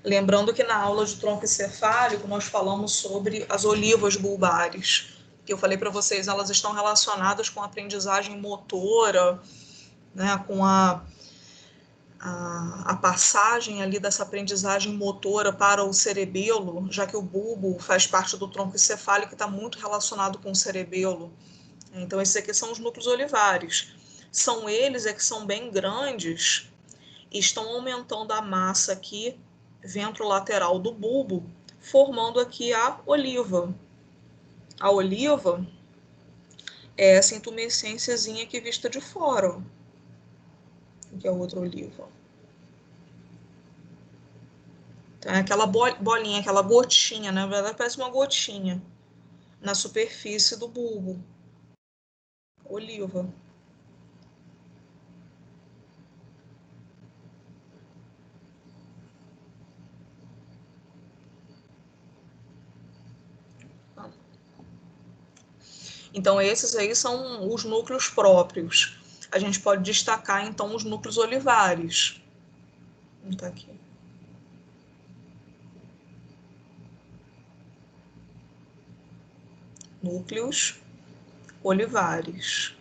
Lembrando que na aula de tronco encefálico nós falamos sobre as olivas bulbares, que eu falei para vocês, elas estão relacionadas com a aprendizagem motora, né, com a passagem ali dessa aprendizagem motora para o cerebelo, já que o bulbo faz parte do tronco encefálico e está muito relacionado com o cerebelo. Então, esses aqui são os núcleos olivares. São eles que são bem grandes e estão aumentando a massa aqui ventrolateral do bulbo, formando aqui a oliva. A oliva é essa intumescênciazinha aqui vista de fora, ó. Aqui é a outra oliva. Então, é aquela bolinha, aquela gotinha, na verdade parece uma gotinha na superfície do bulbo. Oliva. Então, esses aí são os núcleos próprios. A gente pode destacar, então, os núcleos olivares. Tá aqui. Núcleos olivares.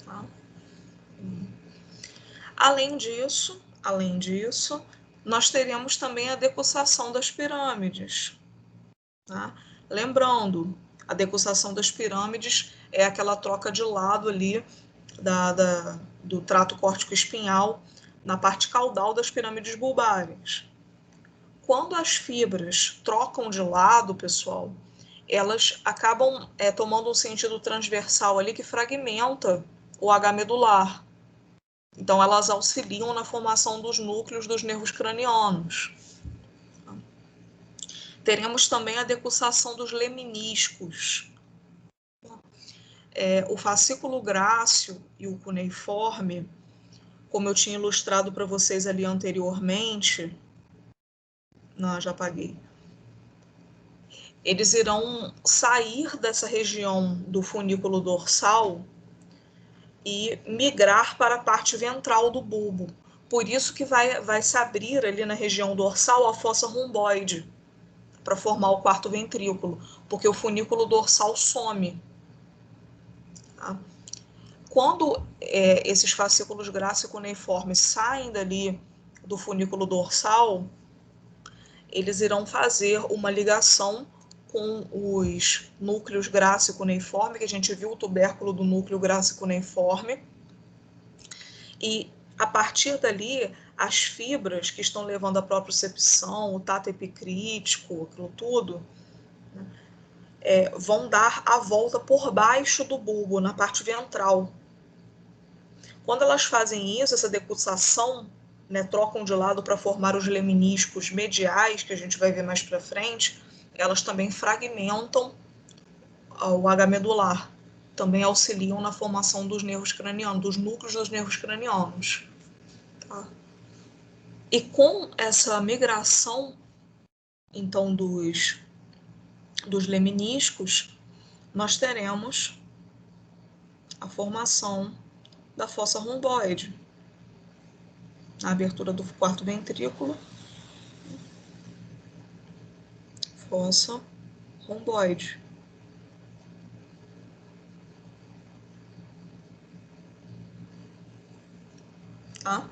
Tá? Além disso, nós teremos também a decussação das pirâmides. Tá? Lembrando, a decussação das pirâmides é aquela troca de lado ali do trato córtico-espinhal na parte caudal das pirâmides bulbares. Quando as fibras trocam de lado, pessoal, elas acabam tomando um sentido transversal ali que fragmenta o H medular. Então, elas auxiliam na formação dos núcleos dos nervos cranianos. Teremos também a decussação dos leminiscos. O fascículo grácil e o cuneiforme, como eu tinha ilustrado para vocês ali anteriormente, não, já apaguei. Eles irão sair dessa região do funículo dorsal e migrar para a parte ventral do bulbo. Por isso que vai se abrir ali na região dorsal a fossa romboide, para formar o quarto ventrículo, porque o funículo dorsal some. Tá? Quando esses fascículos grácil e cuneiformes saem dali do funículo dorsal, eles irão fazer uma ligação com os núcleos grácil e cuneiforme, que a gente viu o tubérculo do núcleo grácil e cuneiforme, e a partir dali, as fibras que estão levando a propriocepção, o tato epicrítico, aquilo tudo, vão dar a volta por baixo do bulbo, na parte ventral. Quando elas fazem isso, essa decussação, né, trocam de lado para formar os leminíscos mediais, que a gente vai ver mais para frente, elas também fragmentam o H medular, também auxiliam na formação dos nervos cranianos, dos núcleos dos nervos cranianos. Tá? E com essa migração, então, dos leminíscos, nós teremos a formação da fossa romboide, a abertura do quarto ventrículo, fossa romboide. Tá?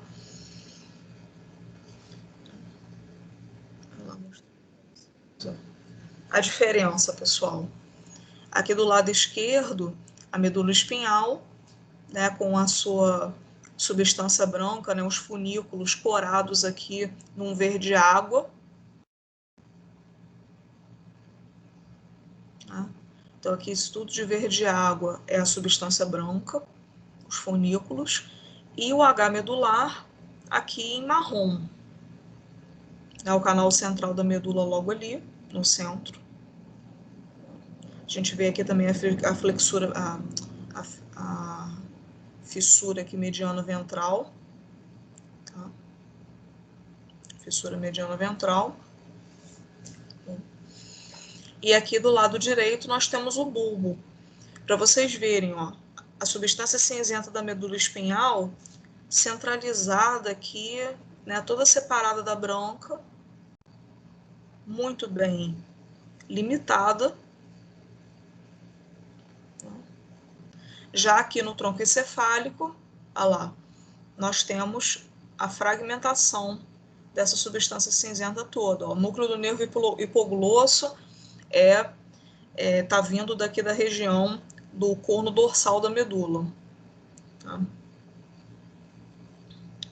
A diferença, pessoal. Aqui do lado esquerdo, a medula espinhal, né, com a sua substância branca, né, os funículos corados aqui num verde água. Tá? Então, aqui, isso tudo de verde água é a substância branca, os funículos, e o H medular aqui em marrom. É o canal central da medula logo ali, no centro. A gente vê aqui também a flexura, a fissura aqui mediana ventral. Tá? Fissura mediana ventral. E aqui do lado direito nós temos o bulbo. Para vocês verem, ó, a substância cinzenta da medula espinhal centralizada aqui, né, toda separada da branca, muito bem limitada. Já aqui no tronco encefálico, olha lá, nós temos a fragmentação dessa substância cinzenta toda. Ó. O núcleo do nervo hipoglosso tá vindo daqui da região do corno dorsal da medula. Tá?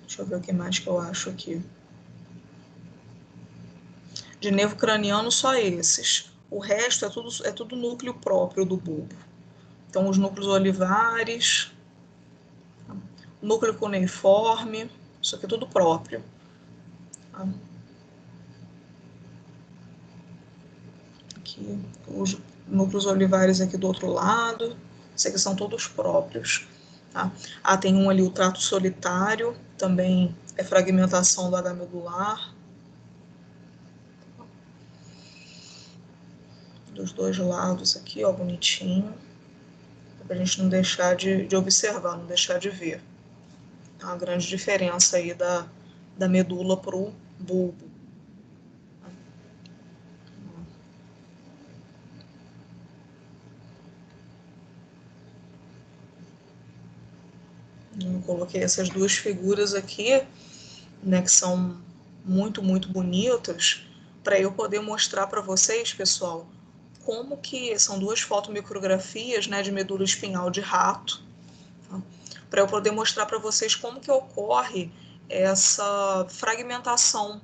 Deixa eu ver o que mais que eu acho aqui. De nervo craniano, só esses. O resto é tudo núcleo próprio do bulbo. Então, os núcleos olivares, núcleo cuneiforme, isso aqui é tudo próprio. Tá? Aqui, os núcleos olivares aqui do outro lado, esses aqui são todos próprios. Tá? Tem um ali, o trato solitário, também é fragmentação do H medular. Dos dois lados aqui, ó, bonitinho. Pra gente não deixar de observar, não deixar de ver. É uma grande diferença aí da medula pro bulbo. Eu coloquei essas duas figuras aqui, né, que são muito, muito bonitas, para eu poder mostrar para vocês, pessoal, como que são duas fotomicrografias, né, de medula espinhal de rato, tá? Para eu poder mostrar para vocês como que ocorre essa fragmentação,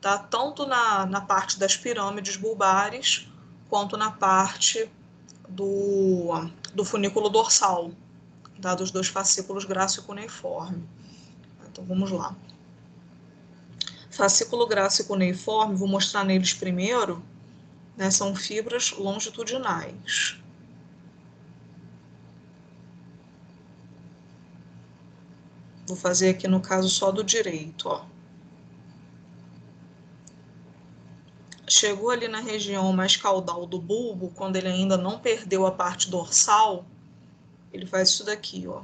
tá? Tanto na parte das pirâmides bulbares, quanto na parte do funículo dorsal, tá? Dos dois fascículos grácil e cuneiforme. Então, vamos lá. Fascículo grácil e cuneiforme, vou mostrar neles primeiro, né? São fibras longitudinais. Vou fazer aqui no caso só do direito, ó. Chegou ali na região mais caudal do bulbo, quando ele ainda não perdeu a parte dorsal, ele faz isso daqui, ó.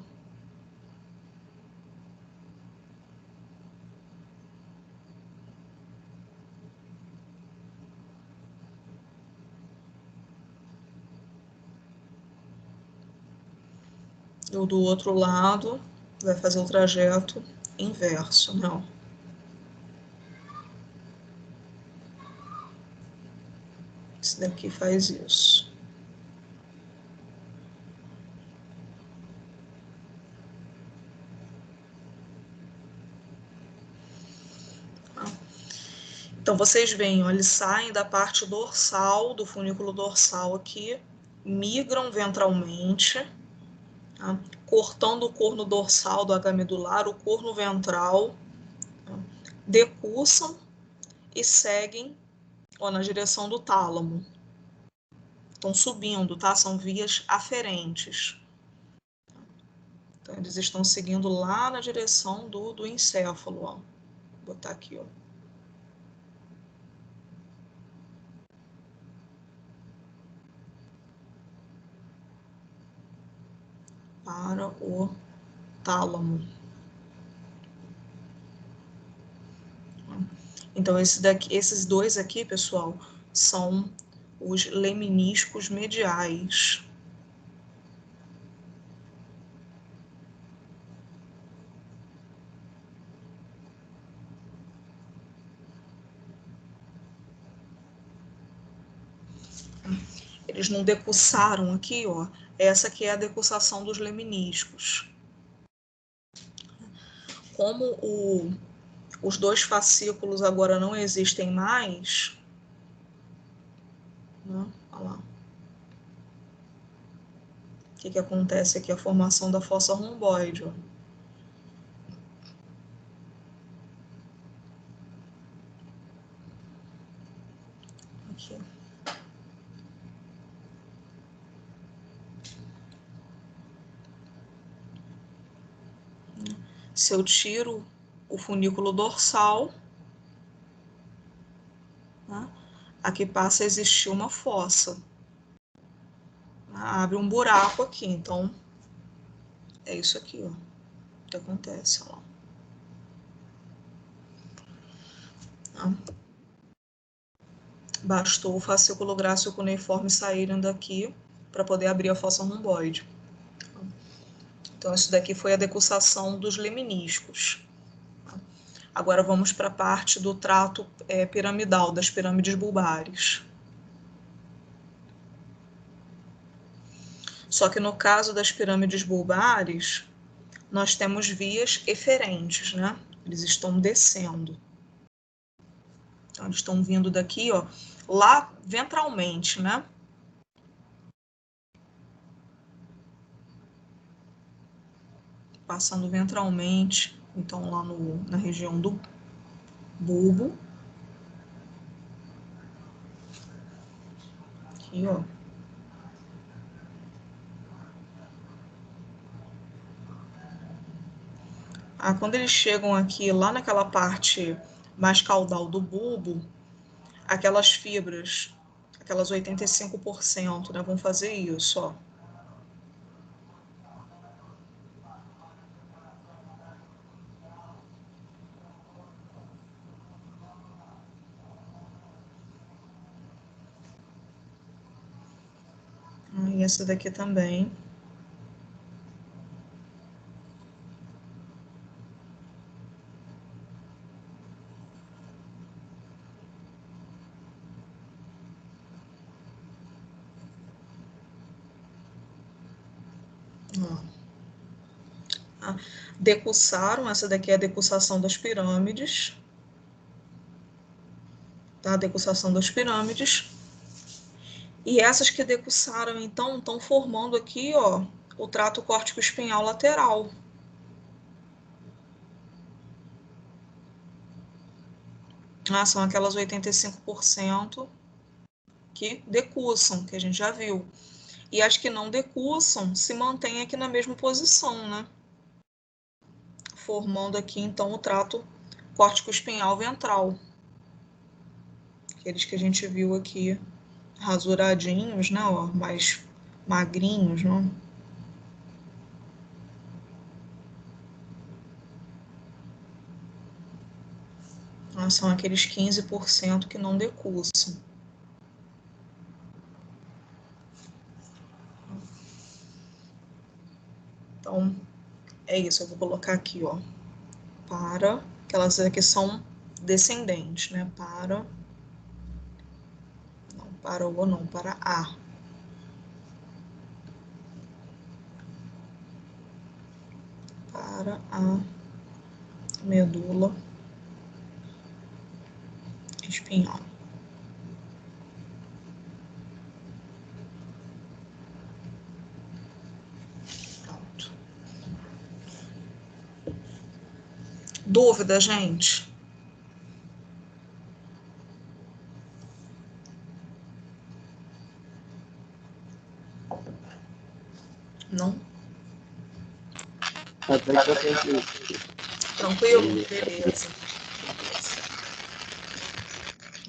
E do outro lado vai fazer o trajeto inverso, né? Esse daqui faz isso. Então, vocês veem, ó, eles saem da parte dorsal, do funículo dorsal aqui, migram ventralmente, tá? Cortando o corno dorsal do H medular, o corno ventral, tá? Decussam e seguem, ó, na direção do tálamo. Estão subindo, tá? São vias aferentes. Então, eles estão seguindo lá na direção do encéfalo, ó. Vou botar aqui, ó. Para o tálamo. Então, esses dois aqui, pessoal, são os leminiscos mediais. Eles não decussaram aqui, ó. Essa aqui é a decussação dos leminiscos. Como os dois fascículos agora não existem mais, né? Olha lá. O que acontece aqui? A formação da fossa romboide, ó. Aqui. Se eu tiro o funículo dorsal, né, aqui passa a existir uma fossa. Abre um buraco aqui, então é isso aqui, ó, que acontece, ó. Bastou o fascículo grácil cuneiforme saírem daqui para poder abrir a fossa romboide. Então, isso daqui foi a decussação dos leminiscos. Agora vamos para a parte do trato piramidal, das pirâmides bulbares. Só que no caso das pirâmides bulbares, nós temos vias eferentes, né? Eles estão descendo. Então, eles estão vindo daqui, ó, lá ventralmente, né? Passando ventralmente, então lá na região do bulbo. Aqui, ó. Quando eles chegam aqui, lá naquela parte mais caudal do bulbo, aquelas fibras, aquelas 85%, né, vão fazer isso, ó. E essa daqui também. Decussaram, essa daqui é a decussação das pirâmides. Tá? A decussação das pirâmides. E essas que decussaram, então, estão formando aqui, ó, o trato córtico-espinhal lateral. São aquelas 85% que decussam, que a gente já viu. E as que não decussam se mantêm aqui na mesma posição, né? Formando aqui, então, o trato córtico-espinhal ventral. Aqueles que a gente viu aqui rasuradinhos, né? Ó, mais magrinhos, né? São aqueles 15% que não decussam. Então, é isso. Eu vou colocar aqui, ó. Para, aquelas aqui são descendentes, né? Para, não para o, não, para a. Para a medula espinhal. espinhal. Pronto. Dúvida, gente? Não? Tranquilo? Beleza.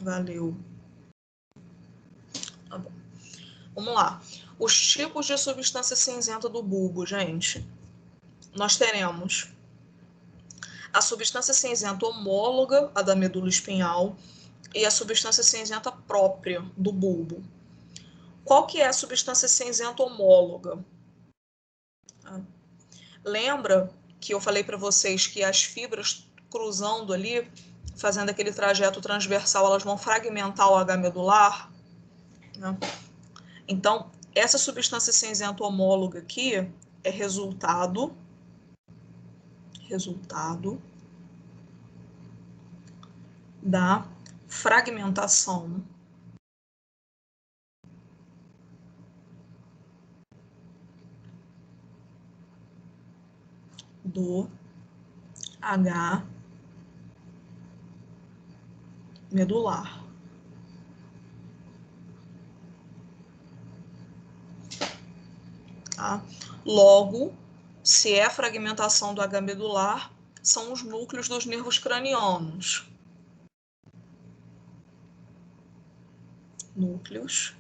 Valeu. Tá bom. Vamos lá. Os tipos de substância cinzenta do bulbo, gente. Nós teremos a substância cinzenta homóloga, a da medula espinhal, e a substância cinzenta própria do bulbo. Qual que é a substância cinzenta homóloga? Lembra que eu falei para vocês que as fibras cruzando ali, fazendo aquele trajeto transversal, elas vão fragmentar o H medular? Né? Então, essa substância cinzenta homóloga aqui é resultado da fragmentação do H medular. Tá? Logo, se é a fragmentação do H medular, são os núcleos dos nervos cranianos. Núcleos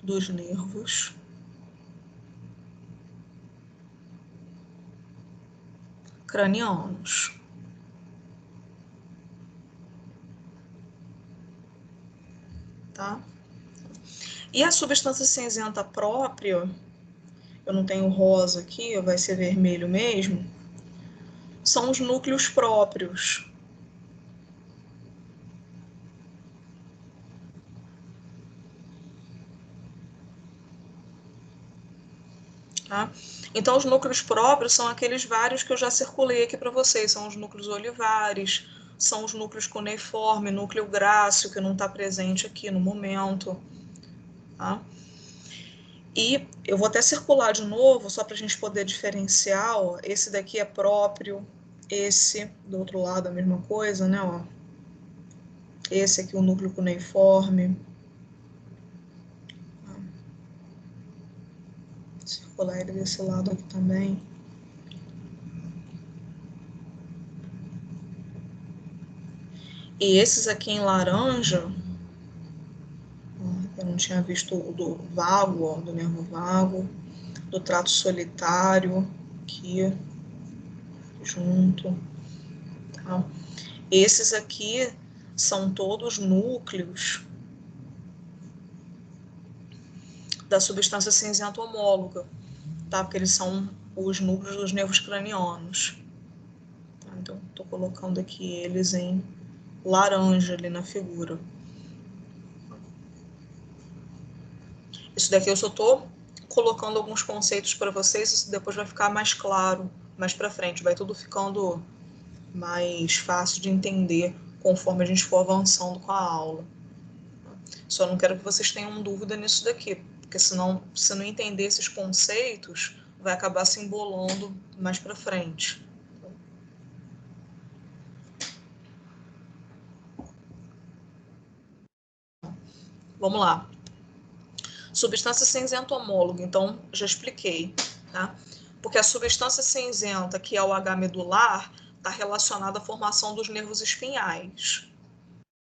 dos nervos cranianos. Tá? E a substância cinzenta própria, eu não tenho rosa aqui, vai ser vermelho mesmo, são os núcleos próprios. Tá? Então, os núcleos próprios são aqueles vários que eu já circulei aqui para vocês, são os núcleos olivares, são os núcleos cuneiforme, núcleo grácil, que não está presente aqui no momento. Tá? E eu vou até circular de novo, só para a gente poder diferenciar, ó. Esse daqui é próprio, esse do outro lado a mesma coisa, né? Ó. Esse aqui o núcleo cuneiforme. Circular ele desse lado aqui também. E esses aqui em laranja, eu não tinha visto o do vago, ó, do nervo vago, do trato solitário, aqui, junto. Tá? Esses aqui são todos núcleos da substância cinzenta homóloga, tá? Porque eles são os núcleos dos nervos cranianos. Tá? Então, estou colocando aqui eles em laranja ali na figura. Isso daqui eu só estou colocando alguns conceitos para vocês, isso depois vai ficar mais claro mais para frente, vai tudo ficando mais fácil de entender conforme a gente for avançando com a aula. Só não quero que vocês tenham dúvida nisso daqui, porque senão, se não entender esses conceitos, vai acabar se embolando mais para frente. Vamos lá. Substância cinzenta homóloga, então já expliquei, tá? Porque a substância cinzenta, que é o H medular, está relacionada à formação dos nervos espinhais.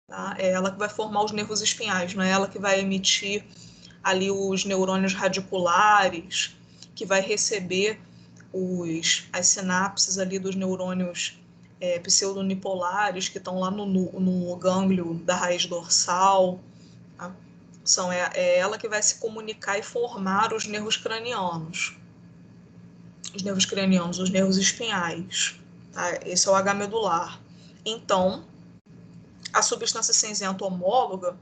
Tá? É ela que vai formar os nervos espinhais, não é ela que vai emitir ali os neurônios radiculares, que vai receber as sinapses ali dos neurônios pseudonipolares que estão lá no gânglio da raiz dorsal. Tá? É ela que vai se comunicar e formar os nervos cranianos. Os nervos espinhais. Tá? Esse é o H medular. Então, a substância cinzenta homóloga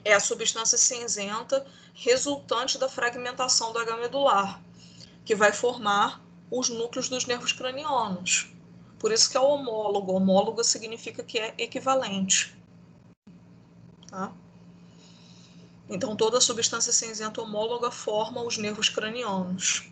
é a substância cinzenta resultante da fragmentação do H medular, que vai formar os núcleos dos nervos cranianos. Por isso que é homólogo. Homólogo significa que é equivalente. Tá? Então, toda substância cinzenta homóloga forma os nervos cranianos.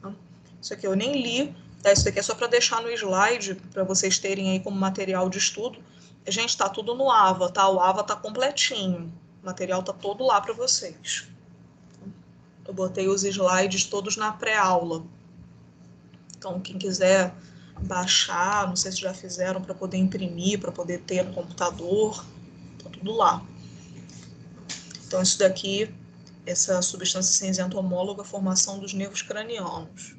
Tá? Isso aqui eu nem li. Tá? Isso daqui é só para deixar no slide, para vocês terem aí como material de estudo. Gente, está tudo no AVA, tá? O AVA está completinho. O material está todo lá para vocês. Eu botei os slides todos na pré-aula. Então, quem quiser baixar, não sei se já fizeram para poder imprimir, para poder ter no computador, tá tudo lá. Então, isso daqui, essa substância cinzenta homóloga, formação dos nervos cranianos.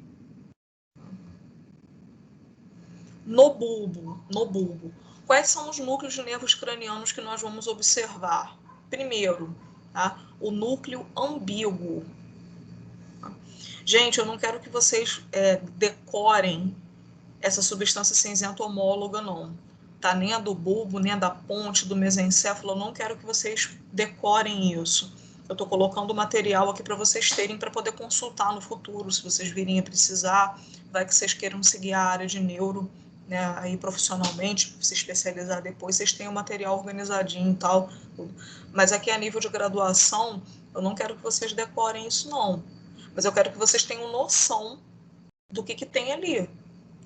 No bulbo. Quais são os núcleos de nervos cranianos que nós vamos observar? Primeiro, tá? O núcleo ambíguo. Gente, eu não quero que vocês decorem essa substância cinzenta homóloga, não. Tá? Nem a do bulbo, nem a da ponte, do mesencéfalo, eu não quero que vocês decorem isso. Eu estou colocando o material aqui para vocês terem, para poder consultar no futuro, se vocês virem a precisar, vai que vocês queiram seguir a área de neuro, né, aí profissionalmente, se especializar depois, vocês têm o material organizadinho e tal. Mas aqui a nível de graduação, eu não quero que vocês decorem isso, não. Mas eu quero que vocês tenham noção do que tem ali.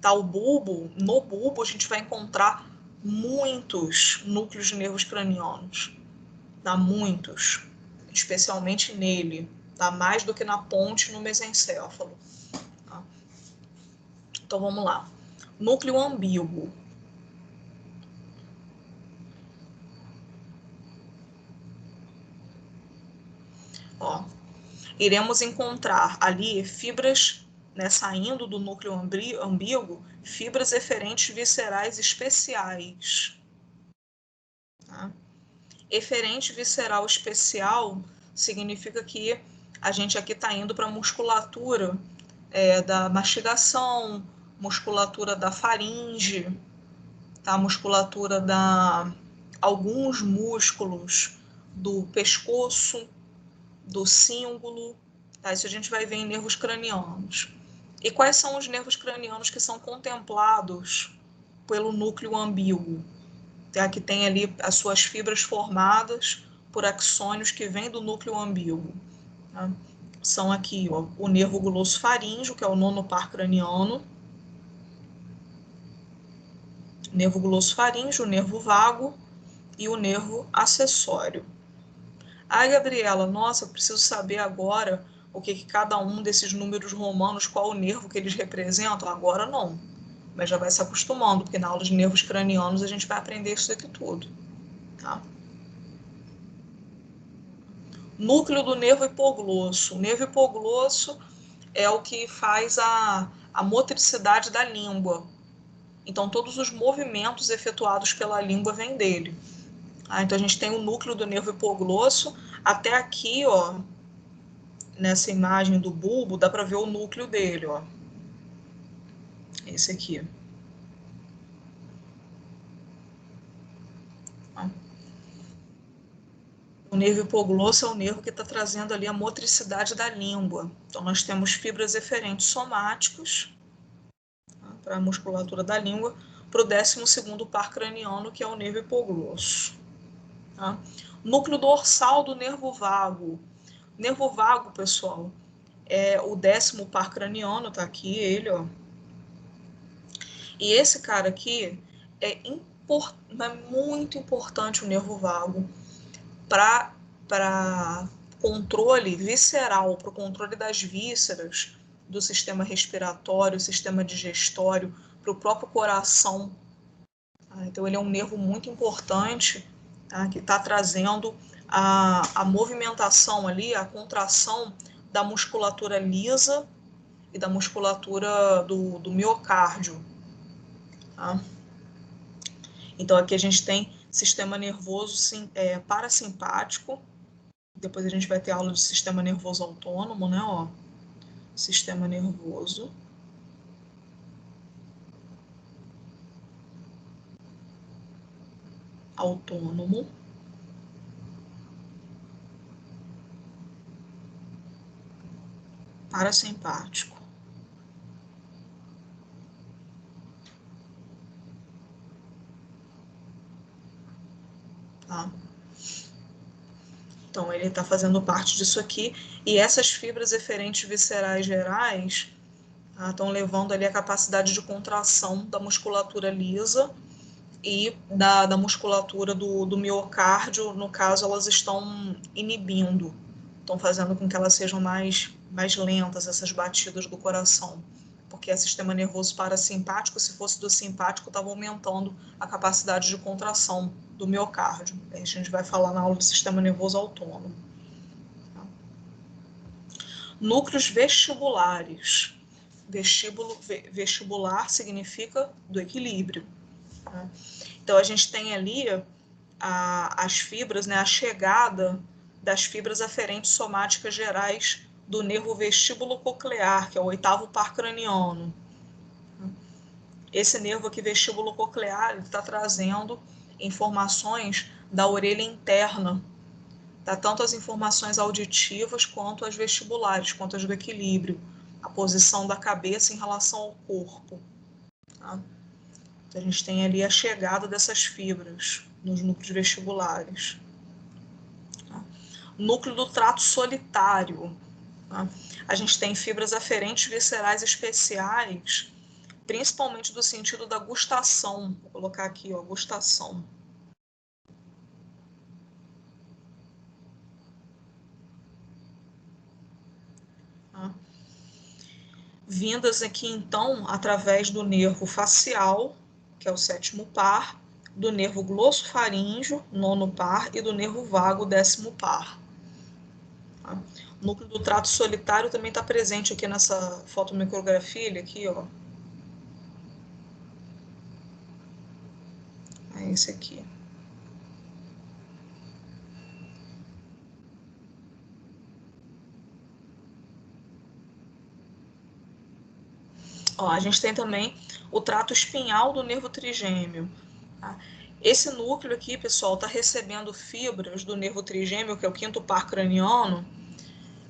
Tá? O bulbo, no bulbo a gente vai encontrar muitos núcleos de nervos cranianos. Tá? Muitos. Especialmente nele. Tá? Mais do que na ponte e no mesencéfalo. Tá? Então vamos lá. Núcleo ambíguo. Ó, iremos encontrar ali fibras, né, saindo do núcleo ambíguo, fibras eferentes viscerais especiais. Tá? Eferente visceral especial significa que a gente aqui está indo para a musculatura da mastigação, musculatura da faringe, tá? Musculatura da alguns músculos do pescoço, do cíngulo, tá? Isso a gente vai ver em nervos cranianos. E quais são os nervos cranianos que são contemplados pelo núcleo ambíguo? Tá? Que tem ali as suas fibras formadas por axônios que vêm do núcleo ambíguo. Tá? São aqui, ó, o nervo glossofaríngeo, que é o nono par craniano, nervo glossofaríngeo, o nervo vago e o nervo acessório. Ai, Gabriela, nossa, eu preciso saber agora o que cada um desses números romanos, qual o nervo que eles representam? Agora não, mas já vai se acostumando, porque na aula de nervos cranianos a gente vai aprender isso aqui tudo. Tá? Núcleo do nervo hipoglosso. O nervo hipoglosso é o que faz a motricidade da língua. Então, todos os movimentos efetuados pela língua vêm dele. Então, a gente tem o núcleo do nervo hipoglosso. Até aqui, ó, nessa imagem do bulbo, dá para ver o núcleo dele, ó. Esse aqui. O nervo hipoglosso é o nervo que está trazendo ali a motricidade da língua. Então, nós temos fibras eferentes somáticos, tá, para a musculatura da língua, para o 12º par craniano, que é o nervo hipoglosso. Tá? Núcleo dorsal do nervo vago. Nervo vago, pessoal, é o 10º par craniano, tá aqui ele, ó. E esse cara aqui é muito importante, o nervo vago, para controle visceral, para o controle das vísceras, do sistema respiratório, sistema digestório, para o próprio coração. Tá? Então, ele é um nervo muito importante, tá? Que está trazendo a movimentação ali, a contração da musculatura lisa e da musculatura do miocárdio. Tá? Então, aqui a gente tem sistema nervoso parasimpático. Depois a gente vai ter aula de sistema nervoso autônomo, né? Ó, sistema nervoso autônomo. Parasimpático. tá? Então, ele está fazendo parte disso aqui. E essas fibras eferentes viscerais gerais estão levando ali a capacidade de contração da musculatura lisa e da musculatura do miocárdio. No caso, elas estão inibindo, estão fazendo com que elas sejam mais lentas, essas batidas do coração. Porque é sistema nervoso parasimpático, se fosse do simpático, estava aumentando a capacidade de contração do miocárdio. A gente vai falar na aula do sistema nervoso autônomo. Núcleos vestibulares. Vestibular significa do equilíbrio. Tá? Então, a gente tem ali as fibras, né, a chegada das fibras aferentes somáticas gerais do nervo vestíbulo coclear, que é o 8º par craniano. Esse nervo aqui, vestíbulo coclear, está trazendo informações da orelha interna, tá? Tanto as informações auditivas quanto as vestibulares, quanto as do equilíbrio, a posição da cabeça em relação ao corpo. Tá? Então, a gente tem ali a chegada dessas fibras nos núcleos vestibulares. Tá? Núcleo do trato solitário. Tá? A gente tem fibras aferentes viscerais especiais, principalmente do sentido da gustação. Vou colocar aqui, ó, gustação. Tá? Vindas aqui, então, através do nervo facial, que é o 7º par, do nervo glossofaríngeo, 9º par, e do nervo vago, 10º par. Tá? O núcleo do trato solitário também está presente aqui nessa fotomicrografia, aqui, ó. É esse aqui. Ó, a gente tem também o trato espinhal do nervo trigêmeo. Tá? Esse núcleo aqui, pessoal, está recebendo fibras do nervo trigêmeo, que é o 5º par craniano,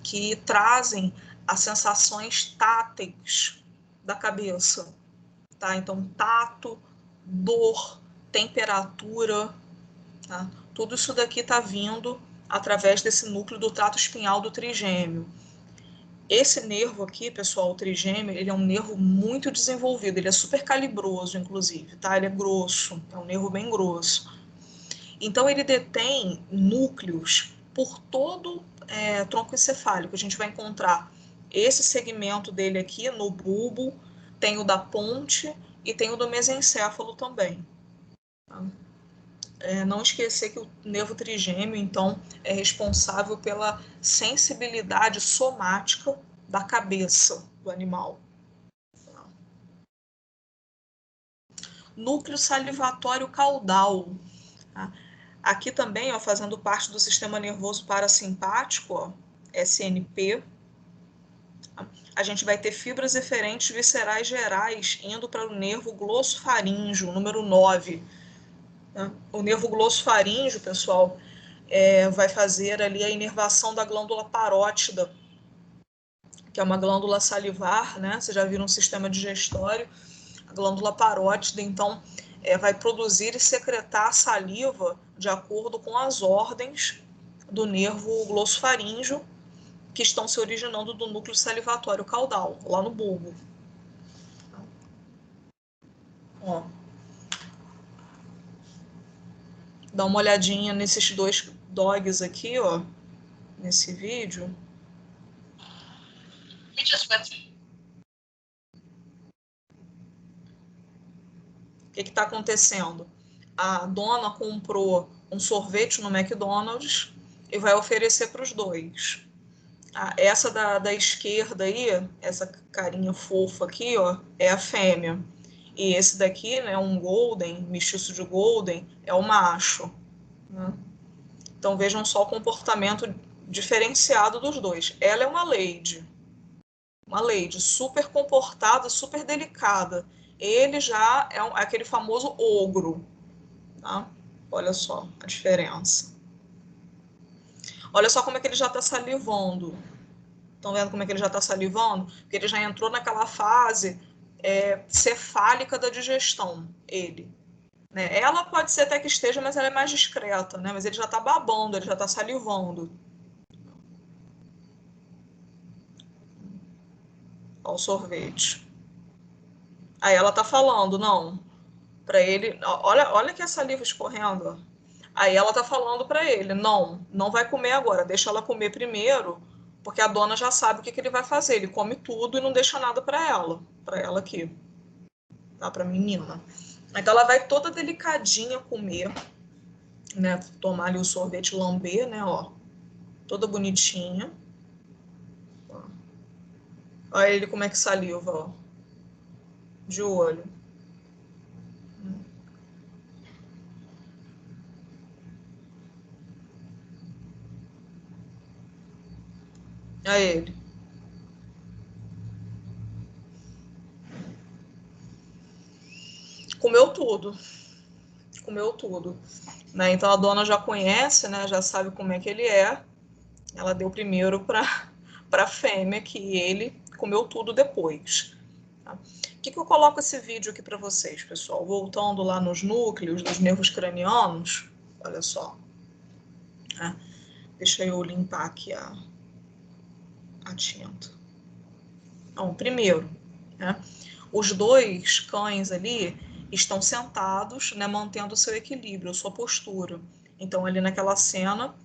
que trazem as sensações táteis da cabeça. Tá? Então, tato, dor, temperatura, tá? Tudo isso daqui está vindo através desse núcleo do trato espinhal do trigêmeo. Esse nervo aqui, pessoal, o trigêmeo, ele é um nervo muito desenvolvido, ele é super calibroso, inclusive, tá? Ele é grosso, é um nervo bem grosso. Então, ele detém núcleos por todo tronco encefálico. A gente vai encontrar esse segmento dele aqui no bulbo, tem o da ponte e tem o do mesencéfalo também. Tá? Não esquecer que o nervo trigêmeo, então, é responsável pela sensibilidade somática da cabeça do animal. Núcleo salivatório caudal. Tá? Aqui também, ó, fazendo parte do sistema nervoso parasimpático, ó, SNP, a gente vai ter fibras eferentes viscerais gerais indo para o nervo glossofaríngeo, número 9. O nervo glossofaríngeo, pessoal, vai fazer ali a inervação da glândula parótida, que é uma glândula salivar, né? Vocês já viram um sistema digestório, a glândula parótida, então, vai produzir e secretar saliva de acordo com as ordens do nervo glossofaríngeo, que estão se originando do núcleo salivatório caudal, lá no bulbo. Ó. Dá uma olhadinha nesses dois dogs aqui, ó, nesse vídeo. O que está acontecendo? A dona comprou um sorvete no McDonald's e vai oferecer para os dois. Essa da esquerda aí, essa carinha fofa aqui, ó, é a fêmea. E esse daqui, né, um golden, mestiço de golden, é o macho. Né? Então vejam só o comportamento diferenciado dos dois. Ela é uma lady super comportada, super delicada. Ele já é aquele famoso ogro. Tá? Olha só a diferença. Olha só como é que ele já está salivando. Estão vendo como é que ele já está salivando? Porque ele já entrou naquela fase cefálica da digestão, ele. né? Ela pode ser até que esteja, mas ela é mais discreta, né? Mas ele já está babando, ele já está salivando. Olha o sorvete. Aí ela tá falando, não, para ele, olha que a saliva escorrendo. Ó. Aí ela tá falando para ele, não, não vai comer agora, deixa ela comer primeiro, porque a dona já sabe o que, que ele vai fazer. Ele come tudo e não deixa nada para ela aqui, tá? Para menina. Então ela vai toda delicadinha comer, né? Tomar ali o sorvete, lamber, né? Ó, toda bonitinha. Olha ele como é que saliva, ó, de olho. Olha ele. Comeu tudo, comeu tudo. Né? Então a dona já conhece, né? Já sabe como é que ele é. Ela deu primeiro para a fêmea, que ele comeu tudo depois. Tá? O que eu coloco esse vídeo aqui para vocês, pessoal? Voltando lá nos núcleos dos nervos cranianos, olha só. Né? Deixa eu limpar aqui a tinta. Então, primeiro, né? Os dois cães ali estão sentados, né, mantendo o seu equilíbrio, a sua postura. Então, ali naquela cena,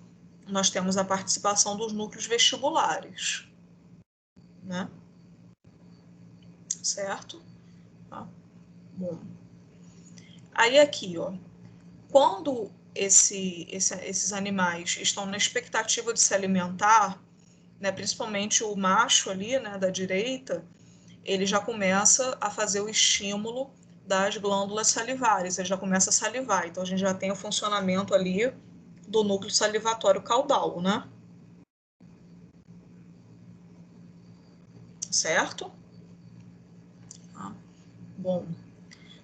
nós temos a participação dos núcleos vestibulares, né? Certo? Tá? Bom. Aí aqui, ó, quando esses animais estão na expectativa de se alimentar, né, principalmente o macho ali, né, da direita, ele já começa a fazer o estímulo das glândulas salivares, ele já começa a salivar. Então a gente já tem o funcionamento ali do núcleo salivatório caudal, né? Certo? Ah, bom.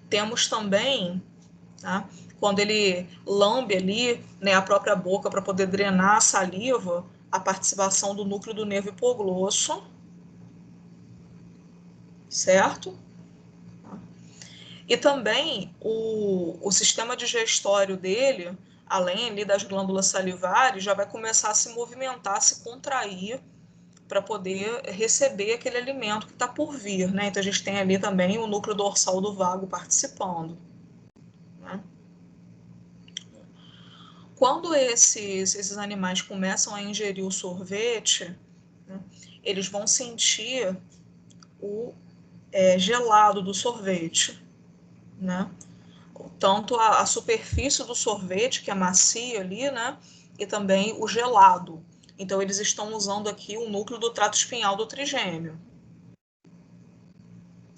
Temos também, tá? Quando ele lambe ali, né, a própria boca para poder drenar a saliva, a participação do núcleo do nervo hipoglosso, certo? E também o sistema digestório dele, além ali das glândulas salivares, já vai começar a se movimentar, a se contrair para poder receber aquele alimento que está por vir, né? Então a gente tem ali também o núcleo dorsal do vago participando. Né? Quando esses animais começam a ingerir o sorvete, né, eles vão sentir o gelado do sorvete, né? Tanto a superfície do sorvete, que é macia ali, né? E também o gelado. Então, eles estão usando aqui o núcleo do trato espinhal do trigêmeo.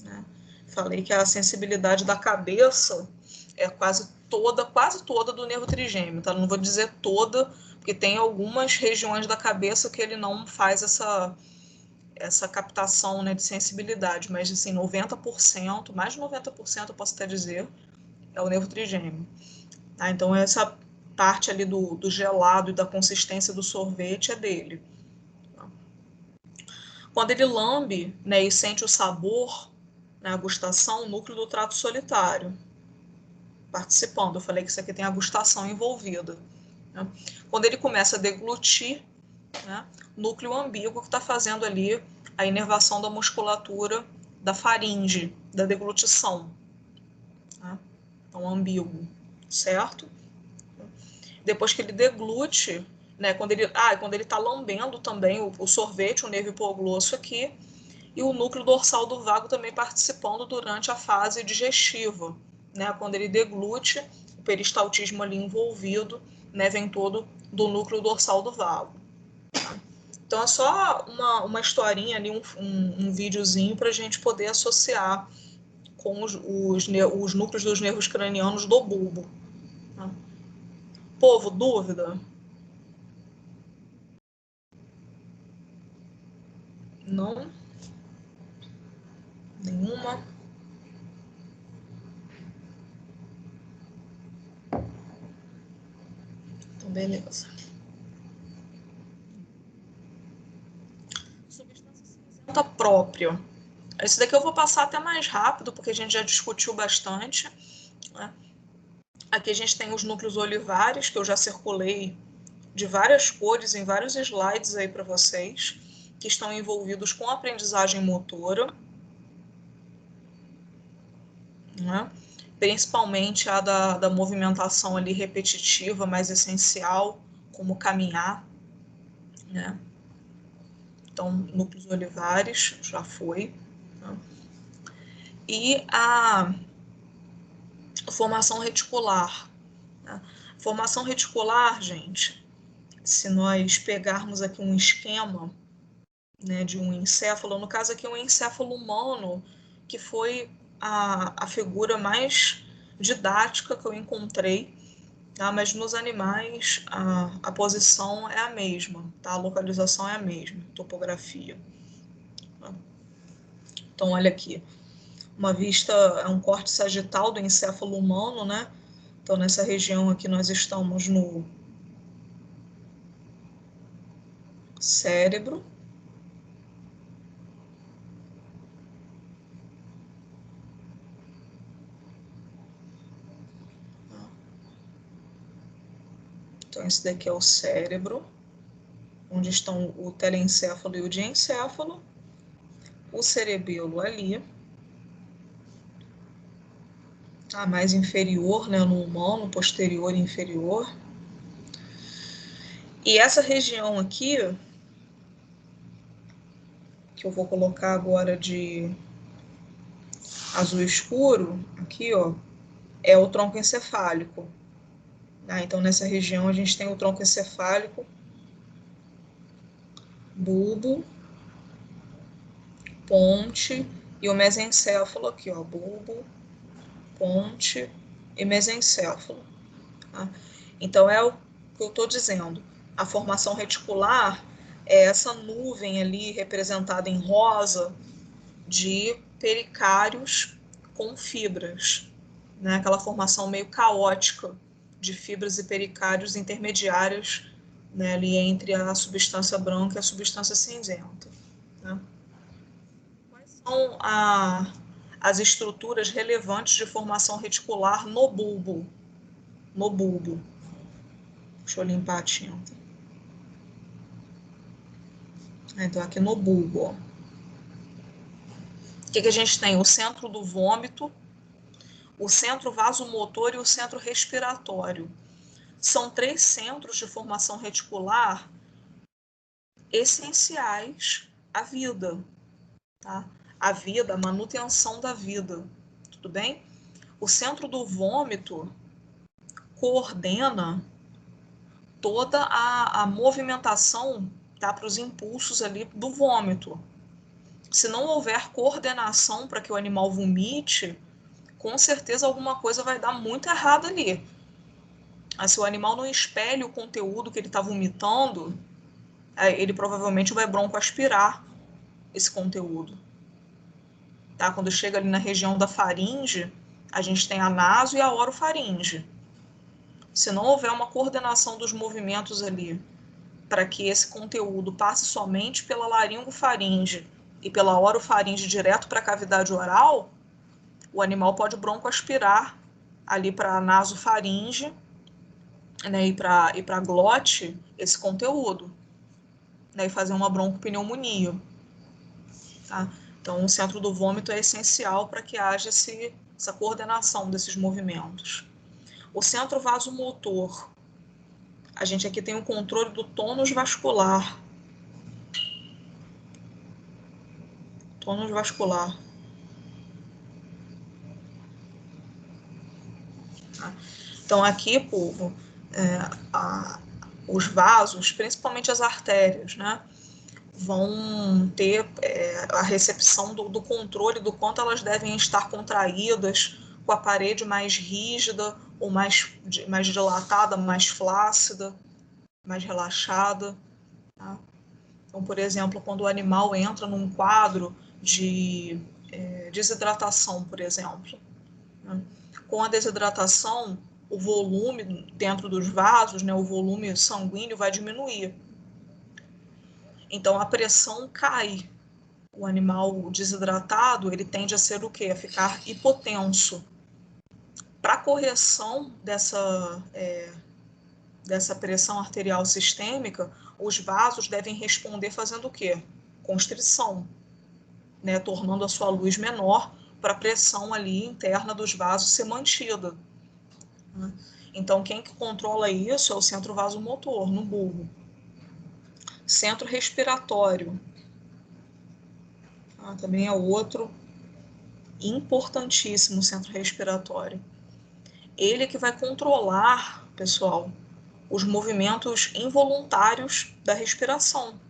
Né? Falei que a sensibilidade da cabeça é quase toda do nervo trigêmeo, tá? Não vou dizer toda, porque tem algumas regiões da cabeça que ele não faz essa captação, né, de sensibilidade, mas assim, 90%, mais de 90%, eu posso até dizer, é o nervo trigêmeo. Tá? Então, essa parte ali do gelado e da consistência do sorvete é dele. Tá? Quando ele lambe, né, e sente o sabor, né, a gustação, o núcleo do trato solitário participando. Eu falei que isso aqui tem a gustação envolvida. Né? Quando ele começa a deglutir, né, núcleo ambíguo que está fazendo ali a inervação da musculatura da faringe, da deglutição. Tá? Então, ambíguo, certo? Depois que ele deglute, né, quando ele está lambendo também o sorvete, o nervo hipoglosso aqui, e o núcleo dorsal do vago também participando durante a fase digestiva, né, quando ele deglute, o peristaltismo ali envolvido, né, vem todo do núcleo dorsal do vago. Tá? Então é só uma historinha ali, um videozinho para a gente poder associar com os núcleos dos nervos cranianos do bulbo. Tá? Povo, dúvida? Não? Nenhuma? Então, beleza. Substância cinzenta própria. Esse daqui eu vou passar até mais rápido, porque a gente já discutiu bastante. Né? Aqui a gente tem os núcleos olivares, que eu já circulei de várias cores em vários slides aí para vocês, que estão envolvidos com a aprendizagem motora, né? Principalmente a da movimentação ali repetitiva, mais essencial, como caminhar, né? Então, núcleos olivares já foi, né? E a formação reticular, né? Formação reticular, gente, se nós pegarmos aqui um esquema, né, de um encéfalo, no caso aqui é um encéfalo humano, que foi a figura mais didática que eu encontrei, tá? Mas nos animais a posição é a mesma, tá? A localização é a mesma, topografia. Tá? Então, olha aqui, uma vista é um corte sagital do encéfalo humano, né? Então, nessa região aqui nós estamos no cérebro. Então, esse daqui é o cérebro, onde estão o telencéfalo e o diencéfalo, o cerebelo ali, tá? Mais inferior, né, no humano, posterior e inferior. E essa região aqui, que eu vou colocar agora de azul escuro, aqui, ó, é o tronco encefálico. Tá? Então, nessa região, a gente tem o tronco encefálico, bulbo, ponte e o mesencéfalo aqui, ó, bulbo, ponte e mesencéfalo. Tá? Então, é o que eu estou dizendo. A formação reticular é essa nuvem ali representada em rosa de pericários com fibras, né? Aquela formação meio caótica de fibras e pericários intermediárias, né, ali entre a substância branca e a substância cinzenta. Né? Quais são as estruturas relevantes de formação reticular no bulbo? No bulbo. Deixa eu limpar a tinta. Então, aqui no bulbo, ó. O que a gente tem? O centro do vômito, o centro vasomotor e o centro respiratório. São 3 centros de formação reticular essenciais à vida, tá? A vida, a manutenção da vida, tudo bem? O centro do vômito coordena toda a movimentação, tá, para os impulsos ali do vômito. Se não houver coordenação para que o animal vomite, com certeza alguma coisa vai dar muito errado ali. Se o animal não expele o conteúdo que ele está vomitando, ele provavelmente vai broncoaspirar esse conteúdo. Tá? Quando chega ali na região da faringe, a gente tem a naso e a orofaringe. Se não houver uma coordenação dos movimentos ali, para que esse conteúdo passe somente pela laringofaringe e pela orofaringe direto para a cavidade oral, o animal pode broncoaspirar ali para a nasofaringe, né, e para a glote esse conteúdo, né, e fazer uma broncopneumonia. Tá? Então, o centro do vômito é essencial para que haja essa coordenação desses movimentos. O centro vasomotor, a gente aqui tem o controle do tônus vascular. Tônus vascular. Tá? Então, aqui, povo, os vasos, principalmente as artérias, né, vão ter a recepção do controle do quanto elas devem estar contraídas, com a parede mais rígida ou mais dilatada, mais flácida, mais relaxada. Tá? Então, por exemplo, quando o animal entra num quadro de desidratação, por exemplo, né? Com a desidratação, o volume dentro dos vasos, né, o volume sanguíneo vai diminuir. Então, a pressão cai. O animal desidratado, ele tende a ser o quê? A ficar hipotenso. Para correção dessa pressão arterial sistêmica, os vasos devem responder fazendo o quê? Constrição, né? Tornando a sua luz menor para a pressão ali interna dos vasos ser mantida. Então, quem que controla isso é o centro vasomotor, no bulbo. Centro respiratório. Também é outro importantíssimo centro respiratório. Ele que vai controlar, pessoal, os movimentos involuntários da respiração.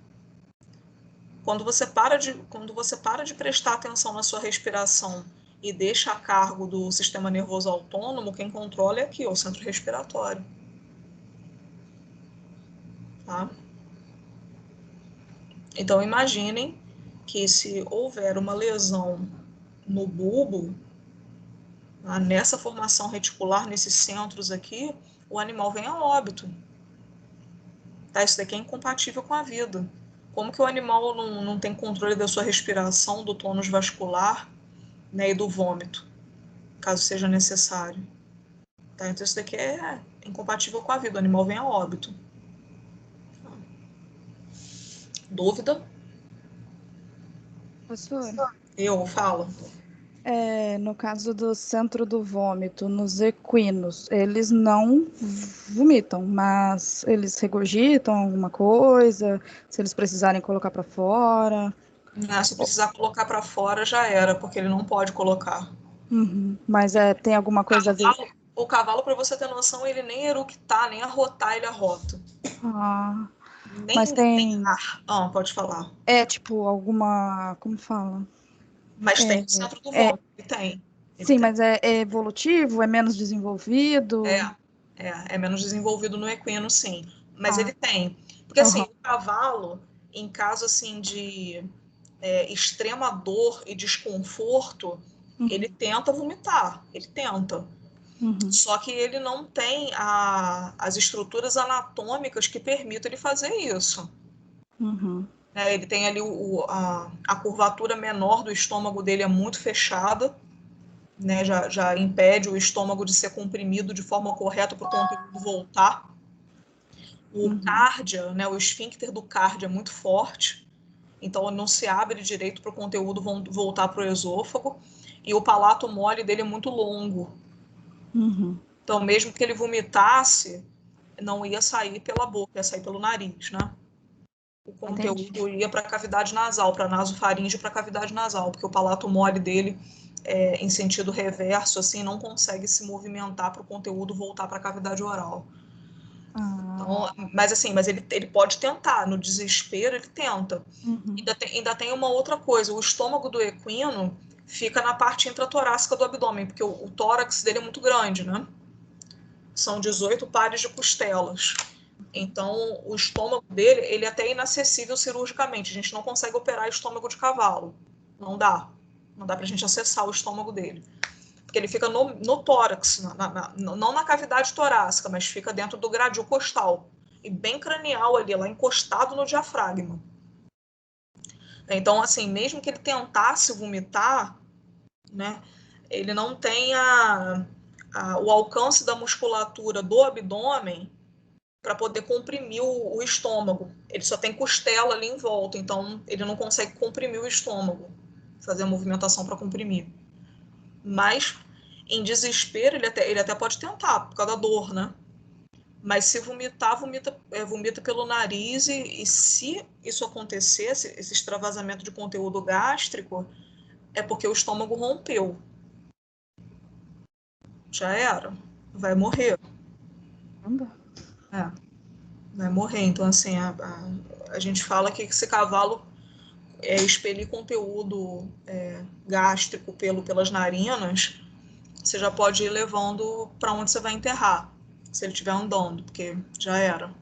Quando você para de prestar atenção na sua respiração e deixa a cargo do sistema nervoso autônomo, quem controla é aqui, o centro respiratório. Tá? Então, imaginem que se houver uma lesão no bulbo, nessa formação reticular, nesses centros aqui, o animal vem a óbito. Tá? Isso daqui é incompatível com a vida. Como que o animal não tem controle da sua respiração, do tônus vascular, né, e do vômito, caso seja necessário? Tá? Então isso daqui é incompatível com a vida, o animal vem a óbito. Dúvida? Professora, Eu falo. no caso do centro do vômito, nos equinos, eles não vomitam, mas eles regurgitam alguma coisa, se eles precisarem colocar para fora. Se precisar colocar para fora, já era, porque ele não pode colocar. Uhum. Mas tem alguma coisa a ver? O cavalo, para você ter noção, ele nem eructar, nem arrotar, ele arrota. Ah, mas Nem ar. Pode falar. É tipo alguma. Como fala? Mas tem no centro do vômito, ele tem. Sim, mas é evolutivo? É menos desenvolvido? É menos desenvolvido no equino, sim. Mas ele tem. Porque, assim, o cavalo, em caso, assim, de extrema dor e desconforto, ele tenta vomitar. Ele tenta. Só que ele não tem as estruturas anatômicas que permitam ele fazer isso. Ele tem ali a curvatura menor do estômago dele é muito fechada, né, já impede o estômago de ser comprimido de forma correta para o conteúdo voltar. O cárdia, né, o esfíncter do cárdia é muito forte, então não se abre direito para o conteúdo voltar para o esôfago, e o palato mole dele é muito longo. Então, mesmo que ele vomitasse, não ia sair pela boca, ia sair pelo nariz, né? O conteúdo ia para a cavidade nasal, para a nasofaringe, para a cavidade nasal, porque o palato mole dele, em sentido reverso, assim, não consegue se movimentar para o conteúdo voltar para a cavidade oral. Então, mas ele pode tentar, no desespero ele tenta. Ainda tem uma outra coisa, o estômago do equino fica na parte intratorácica do abdômen, porque o tórax dele é muito grande, né? São 18 pares de costelas. Então, o estômago dele, ele é até inacessível cirurgicamente. A gente não consegue operar estômago de cavalo. Não dá. Não dá pra gente acessar o estômago dele. Porque ele fica no tórax, não na cavidade torácica, mas fica dentro do gradil costal. E bem cranial ali, lá encostado no diafragma. Então, assim, mesmo que ele tentasse vomitar, né, ele não tem o alcance da musculatura do abdômen para poder comprimir o estômago. Ele só tem costela ali em volta, então ele não consegue comprimir o estômago, fazer a movimentação para comprimir. Mas, em desespero, ele até pode tentar, por causa da dor, né? Mas se vomitar, vomita pelo nariz, e se isso acontecesse, esse extravasamento de conteúdo gástrico, é porque o estômago rompeu. Já era. Vai morrer. Vai morrer. Então, assim, a gente fala que esse cavalo expelir conteúdo gástrico pelas narinas, você já pode ir levando para onde você vai enterrar, se ele estiver andando, porque já era.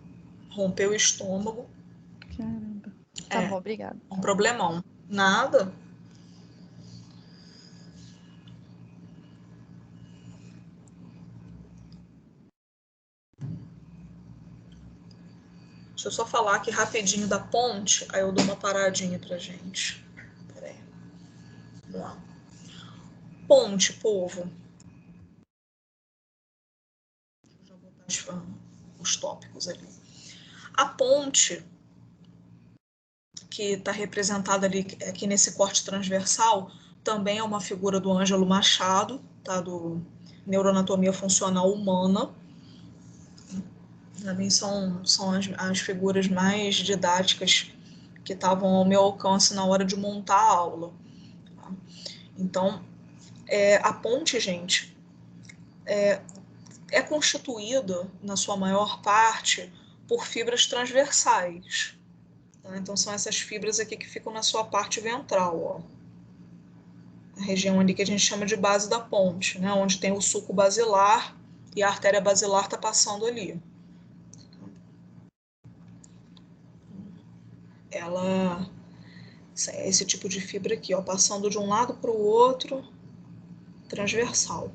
Rompeu o estômago. Caramba. Tá bom, obrigada. Um problemão. Nada. Deixa eu só falar aqui rapidinho da ponte, aí eu dou uma paradinha pra gente. Peraí. Vamos lá. Ponte, povo. os tópicos ali. A ponte, que está representada ali aqui nesse corte transversal, também é uma figura do Ângelo Machado, tá? Do Neuroanatomia Funcional Humana. Também são as figuras mais didáticas que estavam ao meu alcance na hora de montar a aula. Tá? Então, a ponte, gente, é constituída, na sua maior parte, por fibras transversais. Tá? Então, são essas fibras aqui que ficam na sua parte ventral, ó. A região ali que a gente chama de base da ponte, né? Onde tem o sulco basilar e a artéria basilar está passando ali. Esse tipo de fibra aqui, ó, passando de um lado para o outro, transversal.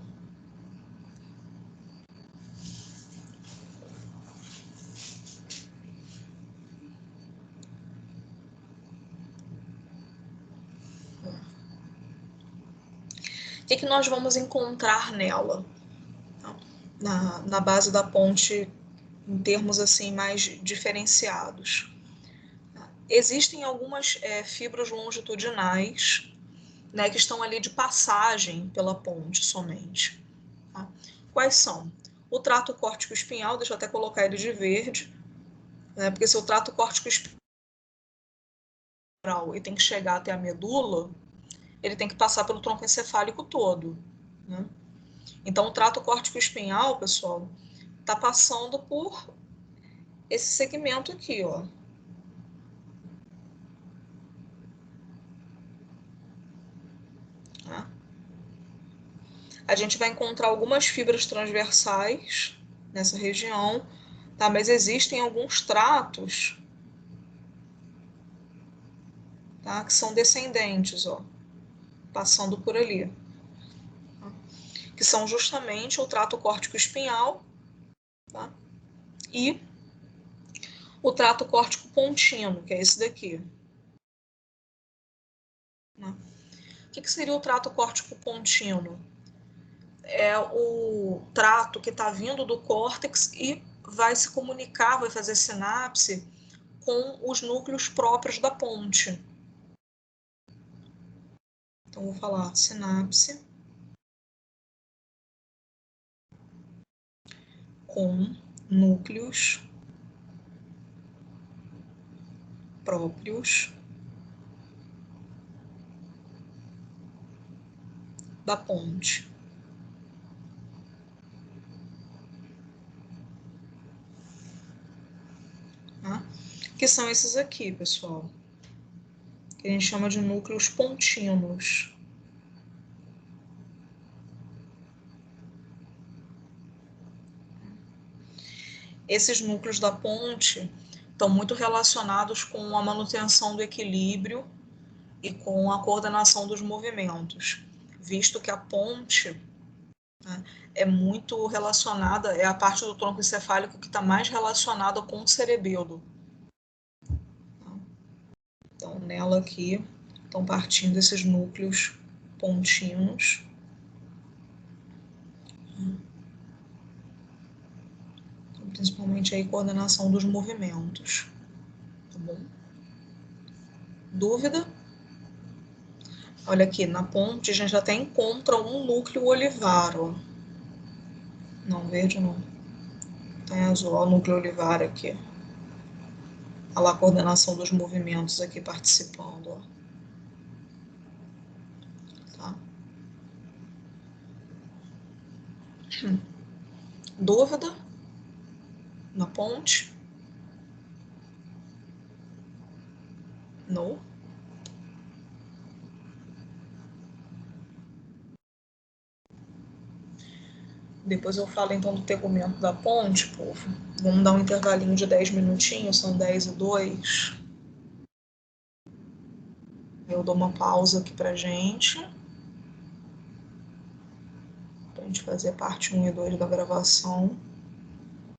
O que nós vamos encontrar nela? Na base da ponte, em termos assim mais diferenciados. Existem algumas fibras longitudinais, né, que estão ali de passagem pela ponte somente. Tá? Quais são? O trato córtico-espinhal, deixa eu até colocar ele de verde, né, porque se o trato córtico-espinhal e tem que chegar até a medula, ele tem que passar pelo tronco encefálico todo. Né? Então, o trato córtico-espinhal, pessoal, está passando por esse segmento aqui, ó. Tá? A gente vai encontrar algumas fibras transversais nessa região, tá? Mas existem alguns tratos, tá? Que são descendentes, ó, passando por ali. Tá? Que são justamente o trato córtico-espinhal, tá? E o trato córtico pontino, que é esse daqui. Né? O que seria o trato córtico pontino? É o trato que está vindo do córtex e vai se comunicar, vai fazer sinapse com os núcleos próprios da ponte. Então, vou falar sinapse com núcleos próprios da ponte. Tá? Que são esses aqui, pessoal, que a gente chama de núcleos pontinos. Esses núcleos da ponte estão muito relacionados com a manutenção do equilíbrio e com a coordenação dos movimentos, visto que a ponte, né, é muito relacionada, é a parte do tronco encefálico que está mais relacionada com o cerebelo. Então, nela aqui estão partindo esses núcleos pontinos. Então, principalmente aí coordenação dos movimentos. Tá bom? Dúvida? Olha aqui, na ponte a gente até encontra um núcleo olivar, ó. Não, verde não. Tem azul, ó, o núcleo olivar aqui. Olha lá a coordenação dos movimentos aqui participando, ó. Tá? Dúvida? Na ponte? Não? Depois eu falo então do tegumento da ponte, povo. Vamos dar um intervalinho de 10 minutinhos, são 10:02. Eu dou uma pausa aqui pra gente fazer parte 1 e 2 da gravação.